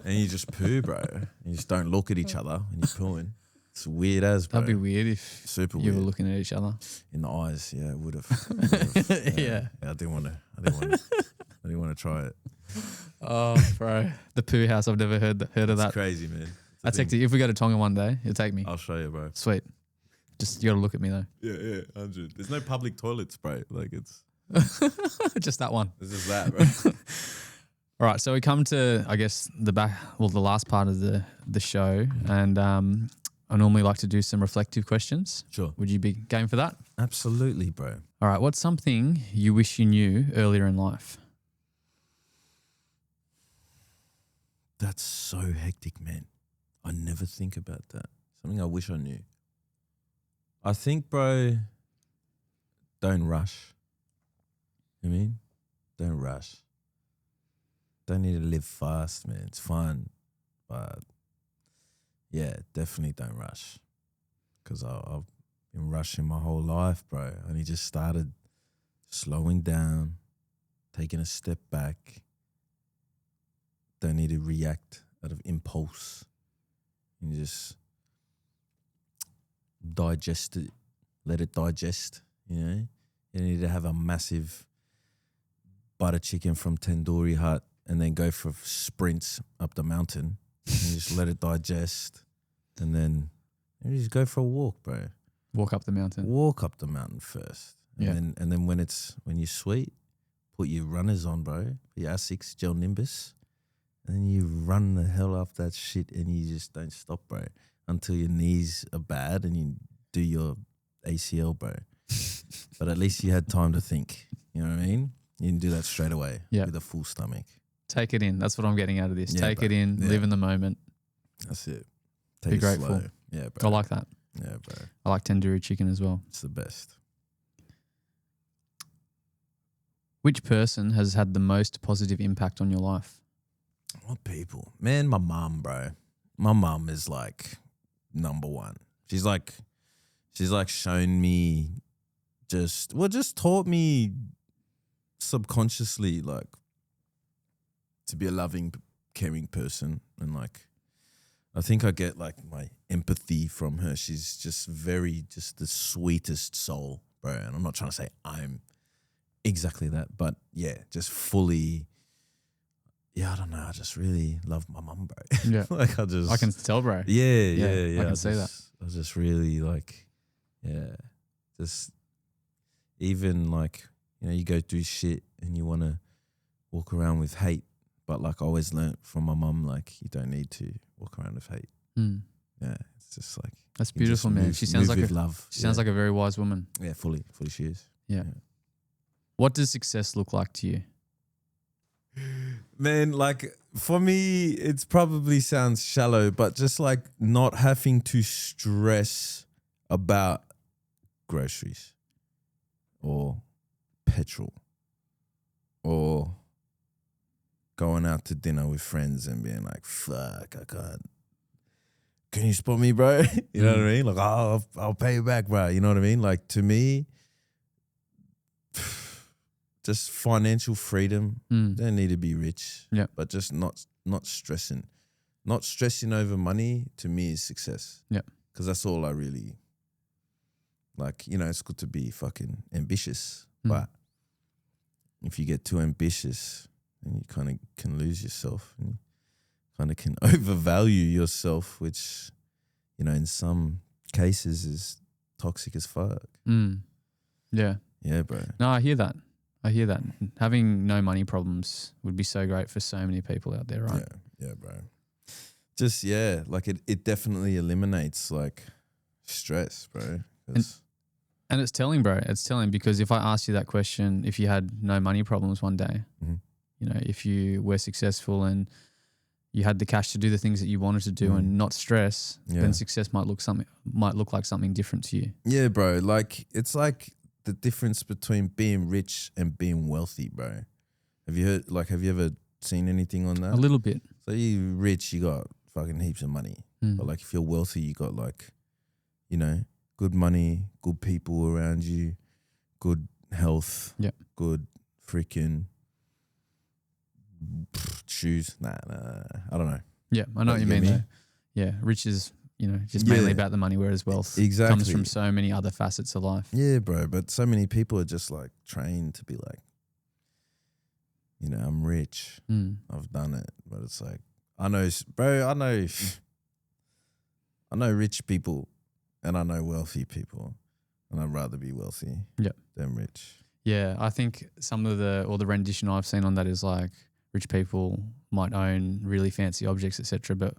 and you just poo, bro. And you just don't look at each other when you're pooing. It's weird as, bro. That'd be weird if you were looking at each other. In the eyes, yeah, it would have. Yeah. I didn't want to try it. Oh, bro. The poo house, I've never heard of that. It's crazy, man. That's hectic. If we go to Tonga one day, you'll take me. I'll show you, bro. Sweet. Just, you got to look at me though. Yeah, 100. There's no public toilets, bro. Like Just that one. This is that, bro. All right, so we come to, I guess, the last part of the show, and I normally like to do some reflective questions. Sure. Would you be game for that? Absolutely, bro. All right, what's something you wish you knew earlier in life? That's so hectic, man. I never think about that. Something I wish I knew. I think, bro, don't rush. You know what I mean? Don't rush. Don't need to live fast, man. It's fun. But yeah, definitely don't rush. Because I've been rushing my whole life, bro. I only just started slowing down, taking a step back. Don't need to react out of impulse. And just digest it. Let it digest, you know? You don't need to have a massive butter chicken from Tandoori Hut and then go for sprints up the mountain. And just let it digest. And then you just go for a walk, bro. Walk up the mountain. Walk up the mountain first. Yeah. And then when you're sweet, put your runners on, bro. Your Asics Gel Nimbus. And then you run the hell off that shit and you just don't stop, bro. Until your knees are bad and you do your ACL, bro. But at least you had time to think. You know what I mean? You didn't do that straight away with a full stomach. Take it in. That's what I'm getting out of this. Yeah, Take bro. it in. Yeah. Live in the moment. That's it. Be Take it grateful. slow. Yeah, bro. I like that. Yeah, bro. I like tandoori chicken as well. It's the best. Which person has had the most positive impact on your life? What people? Man, my mum, bro. My mum is like number one. She's like shown me just taught me subconsciously like to be a loving, caring person. And like, I think I get like my empathy from her. She's just the sweetest soul, bro. And I'm not trying to say I'm exactly that, but yeah, just fully. Yeah, I don't know. I just really love my mum, bro. Yeah. Like I can tell, bro. Yeah. I can see that. I just really like, yeah, just even like, you know, you go through shit and you want to walk around with hate, but like I always learnt from my mum, like you don't need to walk around with hate. Mm. Yeah, it's just like That's you just beautiful, man. move- She sounds move like with love. She sounds like a very wise woman. yeah, fully she is. Yeah. What does success look like to you? Man, like for me, it's probably sounds shallow, but just like not having to stress about groceries or petrol or going out to dinner with friends and being like, fuck, I can't. Can you spot me, bro? You know what I mean? Like, I'll pay you back, bro. You know what I mean? Like to me, just financial freedom. Don't need to be rich. Yeah. But just not stressing. Not stressing over money to me is success. Yeah. Because that's all I really like, you know, it's good to be fucking ambitious. But if you get too ambitious, then you kind of can lose yourself and you kind of can overvalue yourself, which, you know, in some cases is toxic as fuck. Yeah. Yeah, bro. No, I hear that. Having no money problems would be so great for so many people out there, right? Yeah, bro. Just, yeah, like it definitely eliminates like stress, bro. And it's telling, bro. It's telling because if I asked you that question, if you had no money problems one day, you know, if you were successful and you had the cash to do the things that you wanted to do and not stress, then success might look like something different to you. Yeah, bro. Like it's like the difference between being rich and being wealthy, bro. Have you ever seen anything on that? A little bit. So you rich, you got fucking heaps of money. But like if you're wealthy, you got like, you know, good money, good people around you, good health, good freaking shoes. Nah, I don't know. Yeah, I know what you mean though. Yeah, rich is, you know, just mainly about the money, whereas wealth comes from so many other facets of life. Yeah, bro. But so many people are just like trained to be like, you know, I'm rich. I've done it. But it's like, I know rich people and I know wealthy people and I'd rather be wealthy than rich. Yeah, I think some of the rendition I've seen on that is like rich people might own really fancy objects, etc., but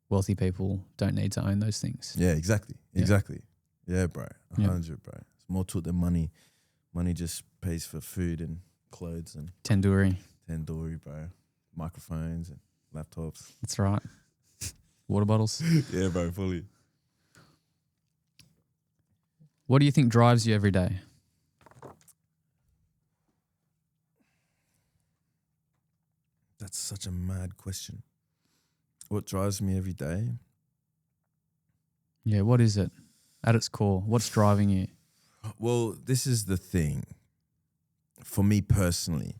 wealthy people don't need to own those things. Yeah, exactly. Yeah. Exactly. Yeah, bro. Yeah. 100, bro. It's more to it than money. Money just pays for food and clothes and Tandoori. tandoori, bro. Microphones and laptops. That's right. Water bottles. Yeah, bro, fully. What do you think drives you every day? That's such a mad question. What drives me every day? Yeah, what is it at its core? What's driving you? Well, this is the thing. For me personally,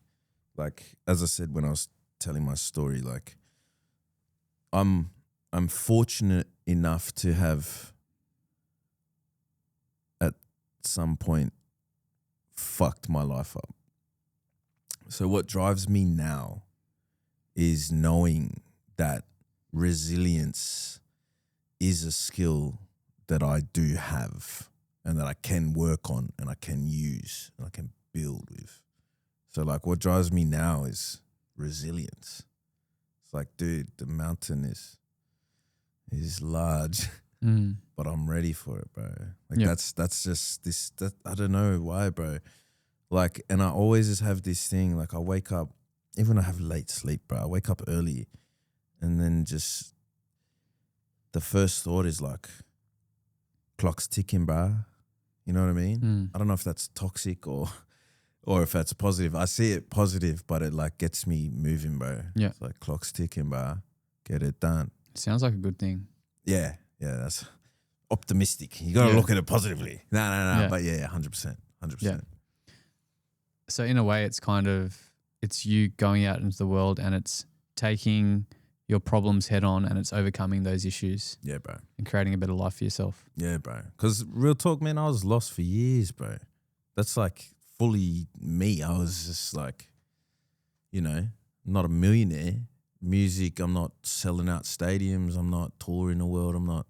like as I said when I was telling my story, like I'm fortunate enough to have at some point fucked my life up. So what drives me now is knowing that resilience is a skill that I do have and that I can work on and I can use and I can build with. So like what drives me now is resilience. It's like, dude, the mountain is large, but I'm ready for it, bro. Like that's just this, that I don't know why, bro. Like, and I always just have this thing, like I wake up, even when I have late sleep, bro, I wake up early and then just the first thought is like, clock's ticking, bro. You know what I mean? I don't know if that's toxic or if that's positive. I see it positive, but it like gets me moving, bro. Yeah. It's like clock's ticking, bro. Get it done. Sounds like a good thing. Yeah. Yeah. That's optimistic. You got to look at it positively. No. Yeah. But yeah, 100%. 100%. Yeah. So in a way, it's you going out into the world and it's taking your problems head on and it's overcoming those issues. Yeah, bro. And creating a better life for yourself. Yeah, bro. Because real talk, man, I was lost for years, bro. That's like fully me. I was just like, you know, not a millionaire. Music, I'm not selling out stadiums. I'm not touring the world. I'm not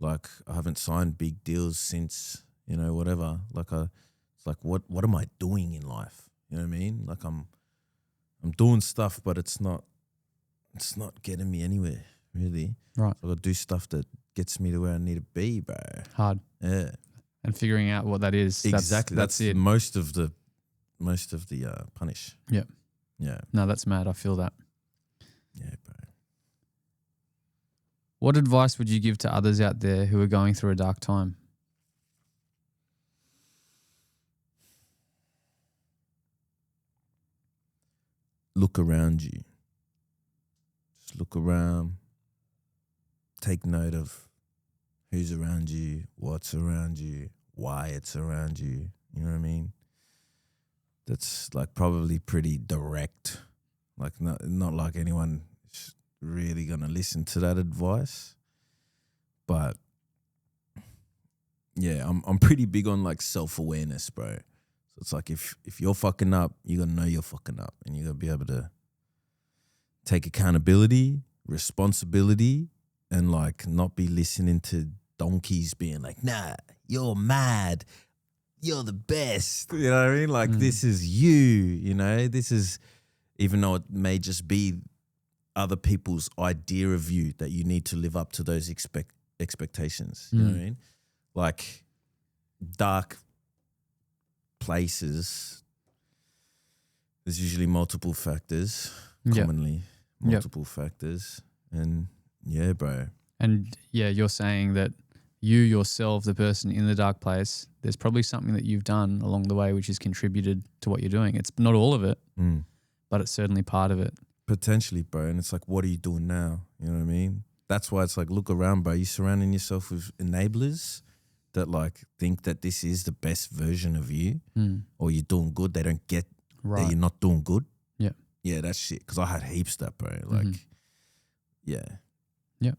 like, I haven't signed big deals since, you know, whatever. Like it's like, what am I doing in life? You know what I mean? Like I'm doing stuff, but it's not getting me anywhere, really. Right. So I got to do stuff that gets me to where I need to be, bro. Hard. Yeah. And figuring out what that is. Exactly. That's it. Most of the punish. Yeah. Yeah. No, that's mad. I feel that. Yeah, bro. What advice would you give to others out there who are going through a dark time? Look around you. Just look around. Take note of who's around you, what's around you, why it's around you. You know what I mean? That's like probably pretty direct. Like not like anyone is really gonna listen to that advice. But yeah, I'm pretty big on like self-awareness, bro. So it's like if you're fucking up, you gotta know you're fucking up and you gotta be able to take accountability, responsibility, and like not be listening to donkeys being like, nah, you're mad. You're the best. You know what I mean? Like this is you know, this is, even though it may just be other people's idea of you that you need to live up to those expectations. You know what I mean? Like dark places, there's usually multiple factors, commonly multiple factors. And yeah, bro. And yeah, you're saying that you yourself, the person in the dark place, there's probably something that you've done along the way which has contributed to what you're doing. It's not all of it, but it's certainly part of it. Potentially, bro. And it's like, what are you doing now? You know what I mean? That's why it's like, look around, bro. You're surrounding yourself with enablers that like think that this is the best version of you or you're doing good. They don't get that you're not doing good. Yeah. Yeah, that's shit. Because I had heaps of that, bro. Like, yeah. Yeah.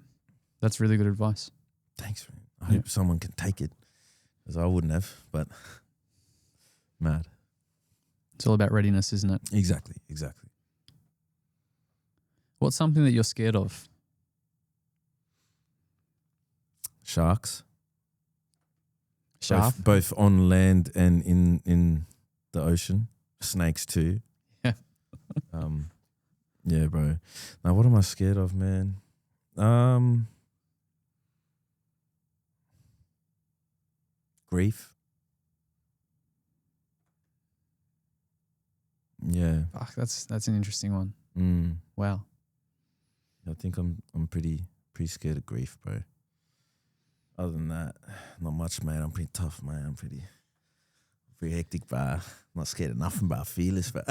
That's really good advice. Thanks, man. I hope someone can take it because I wouldn't have, but mad. It's all about readiness, isn't it? Exactly. What's something that you're scared of? Sharks. Shark? Both on land and in the ocean, snakes too. Yeah. Yeah, bro. Now, what am I scared of, man? Grief. Yeah. Fuck, that's an interesting one. Wow. I think I'm pretty scared of grief, bro. Other than that, not much, man. I'm pretty tough, man. I'm pretty hectic, bro. Not scared of nothing, bro. Fearless, bro.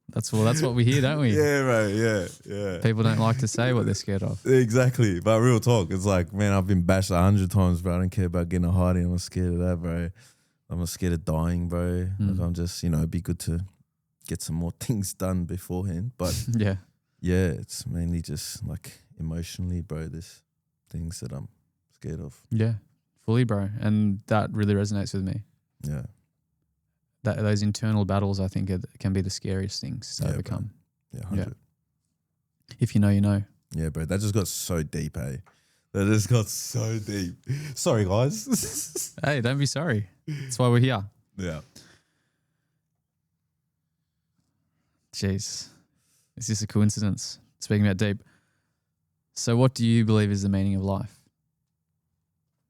That's what we hear, don't we? Yeah, bro. Yeah. People don't like to say what they're scared of. Exactly. But real talk, it's like, man, I've been bashed 100 times, bro. I don't care about getting a hearty. I'm not scared of that, bro. I'm not scared of dying, bro. Like, I'm just, it'd be good to get some more things done beforehand. But Yeah. yeah, it's mainly just like emotionally, bro. There's things that I'm scared of. Yeah. Fully, bro. And that really resonates with me. Yeah. Those internal battles, I think, can be the scariest things to overcome. Bro. Yeah, 100. If you know, you know. Yeah, bro. That just got so deep, eh? That just got so deep. Sorry, guys. Hey, don't be sorry. That's why we're here. Yeah. Jeez. Is this a coincidence? Speaking about deep. So what do you believe is the meaning of life?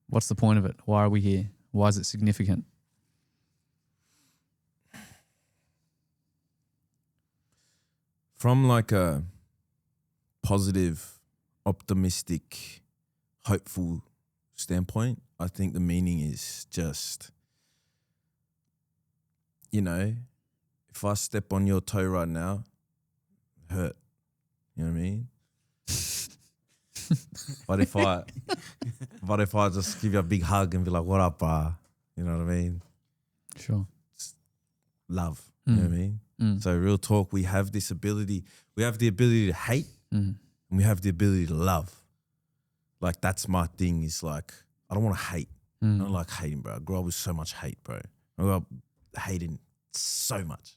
What's the point of it? Why are we here? Why is it significant? From like a positive, optimistic, hopeful standpoint, I think the meaning is just, if I step on your toe right now, hurt. You know what I mean? But if I just give you a big hug and be like, what up, brah? You know what I mean? Sure. Love. You know what I mean? So real talk, we have this ability. We have the ability to hate and we have the ability to love. Like that's my thing is like, I don't want to hate. I don't like hating, bro. I grew up with so much hate, bro. I grew up hating so much.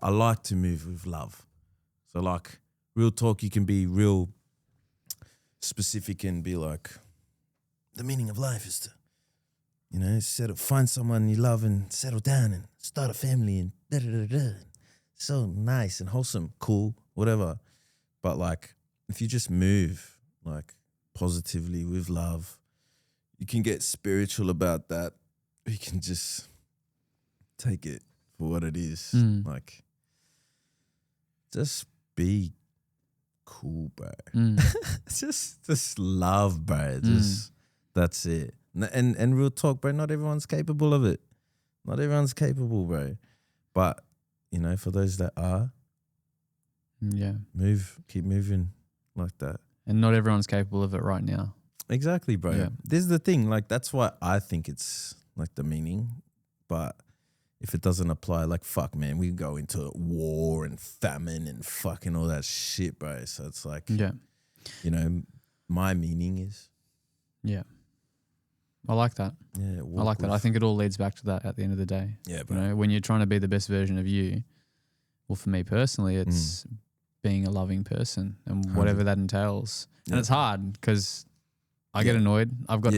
I like to move with love. So like real talk, you can be real specific and be like, the meaning of life is to, find someone you love and settle down and start a family and da-da-da-da. So nice and wholesome, cool, whatever. But like, if you just move like positively with love, you can get spiritual about that. You can just take it for what it is. Like, just be cool, bro. just love, bro. Just that's it. And real talk, bro. Not everyone's capable of it. Not everyone's capable, bro. But for those that are, keep moving like that. And not everyone's capable of it right now. Exactly, bro. Yeah. This is the thing. Like that's why I think it's like the meaning. But if it doesn't apply, like fuck, man, we go into war and famine and fucking all that shit, bro. So it's like, my meaning is. Yeah. I like that. Yeah, I like that. I think it all leads back to that at the end of the day. Yeah, bro. When you're trying to be the best version of you, well, for me personally, it's being a loving person and whatever that entails. Yeah. And it's hard because I get annoyed. I've got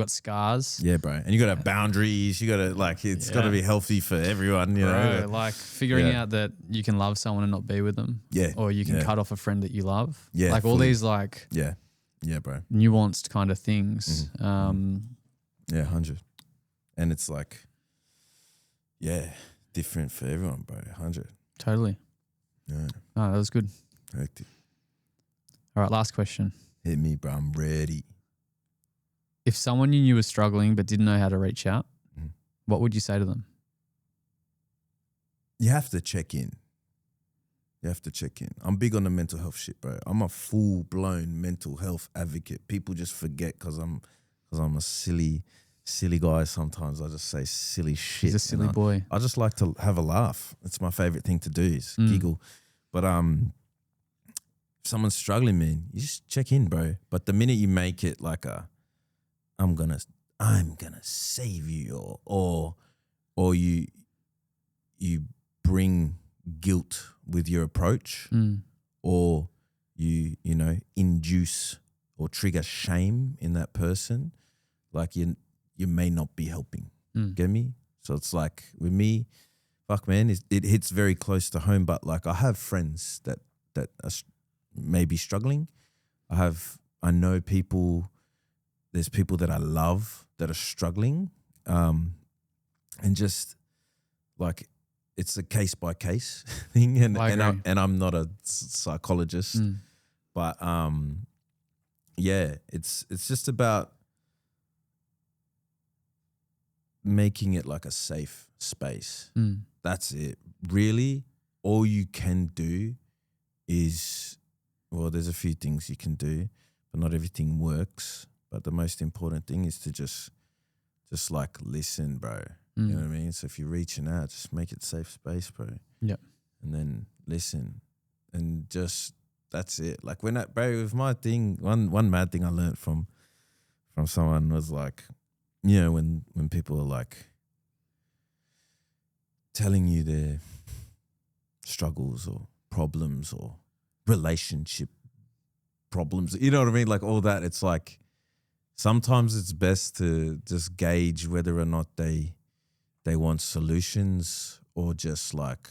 scars. Yeah, bro. And you got to have boundaries. You got to it's got to be healthy for everyone, know. Like figuring out that you can love someone and not be with them. Yeah. Or you can cut off a friend that you love. Yeah. Like all these like. Yeah. Yeah, bro. Nuanced kind of things. Yeah, 100. And it's like, different for everyone, bro. 100. Totally. Yeah. Oh, that was good. Hectic. All right, last question. Hit me, bro. I'm ready. If someone you knew was struggling but didn't know how to reach out, what would you say to them? You have to check in. I'm big on the mental health shit, bro. I'm a full-blown mental health advocate. People just forget because I'm a silly guy sometimes. I just say silly shit. He's a silly boy. I just like to have a laugh. It's my favorite thing to do is giggle. But if someone's struggling, man, you just check in, bro. But the minute you make it like I'm gonna save you or you bring guilt with your approach or you induce or trigger shame in that person, like you may not be helping. Get me? So it's like with me, fuck man, it hits very close to home. But like I have friends that are maybe struggling. I know people. There's people that I love that are struggling, and just like it's a case by case thing. And I'm not a psychologist, but yeah, it's just about making it like a safe space. That's it. Really, all you can do is, well, there's a few things you can do, but not everything works. But the most important thing is to just like listen, bro. You know what I mean? So if you're reaching out, just make it safe space, bro. Yeah. And then listen, and just that's it. Like when bro, with my thing, one mad thing I learned from someone was like, you know, when people are like telling you their struggles or problems or relationship problems, you know what I mean? Like all that, it's like sometimes it's best to just gauge whether or not they want solutions or just like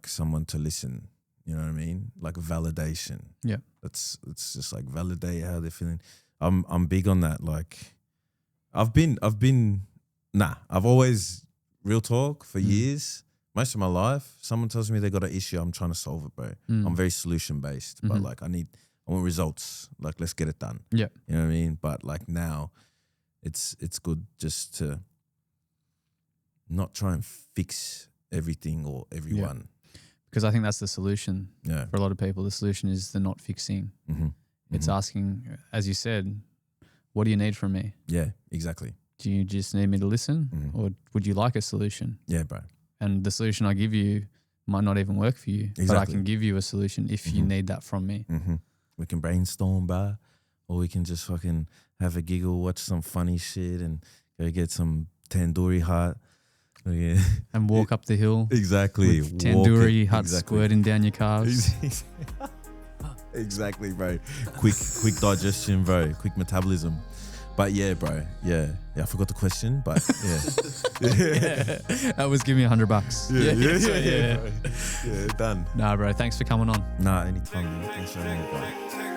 someone to listen. You know what I mean? Like validation. Yeah. It's just like validate how they're feeling. I'm big on that. Like I've always real talk for years. Most of my life, someone tells me they got an issue, I'm trying to solve it, bro. I'm very solution based, but like I want results. Like let's get it done. Yeah. You know what I mean? But like now it's good just to not try and fix everything or everyone. Yeah. Because I think that's the solution Yeah. for a lot of people. The solution is the not fixing. It's asking, as you said, what do you need from me? Yeah, exactly. Do you just need me to listen or would you like a solution? Yeah, bro. And the solution I give you might not even work for you, but I can give you a solution if you need that from me. We can brainstorm, bro, or we can just fucking have a giggle, watch some funny shit and go get some tandoori hut. Yeah. And walk up the hill. Exactly. With tandoori hut squirting down your calves. Exactly, bro. Quick digestion, bro. Quick metabolism. But yeah, bro. Yeah. I forgot the question, but yeah. That was give me $100. Yeah. Yeah, done. Nah, bro. Thanks for coming on. Nah, anytime. Man. Thanks for having me, bro.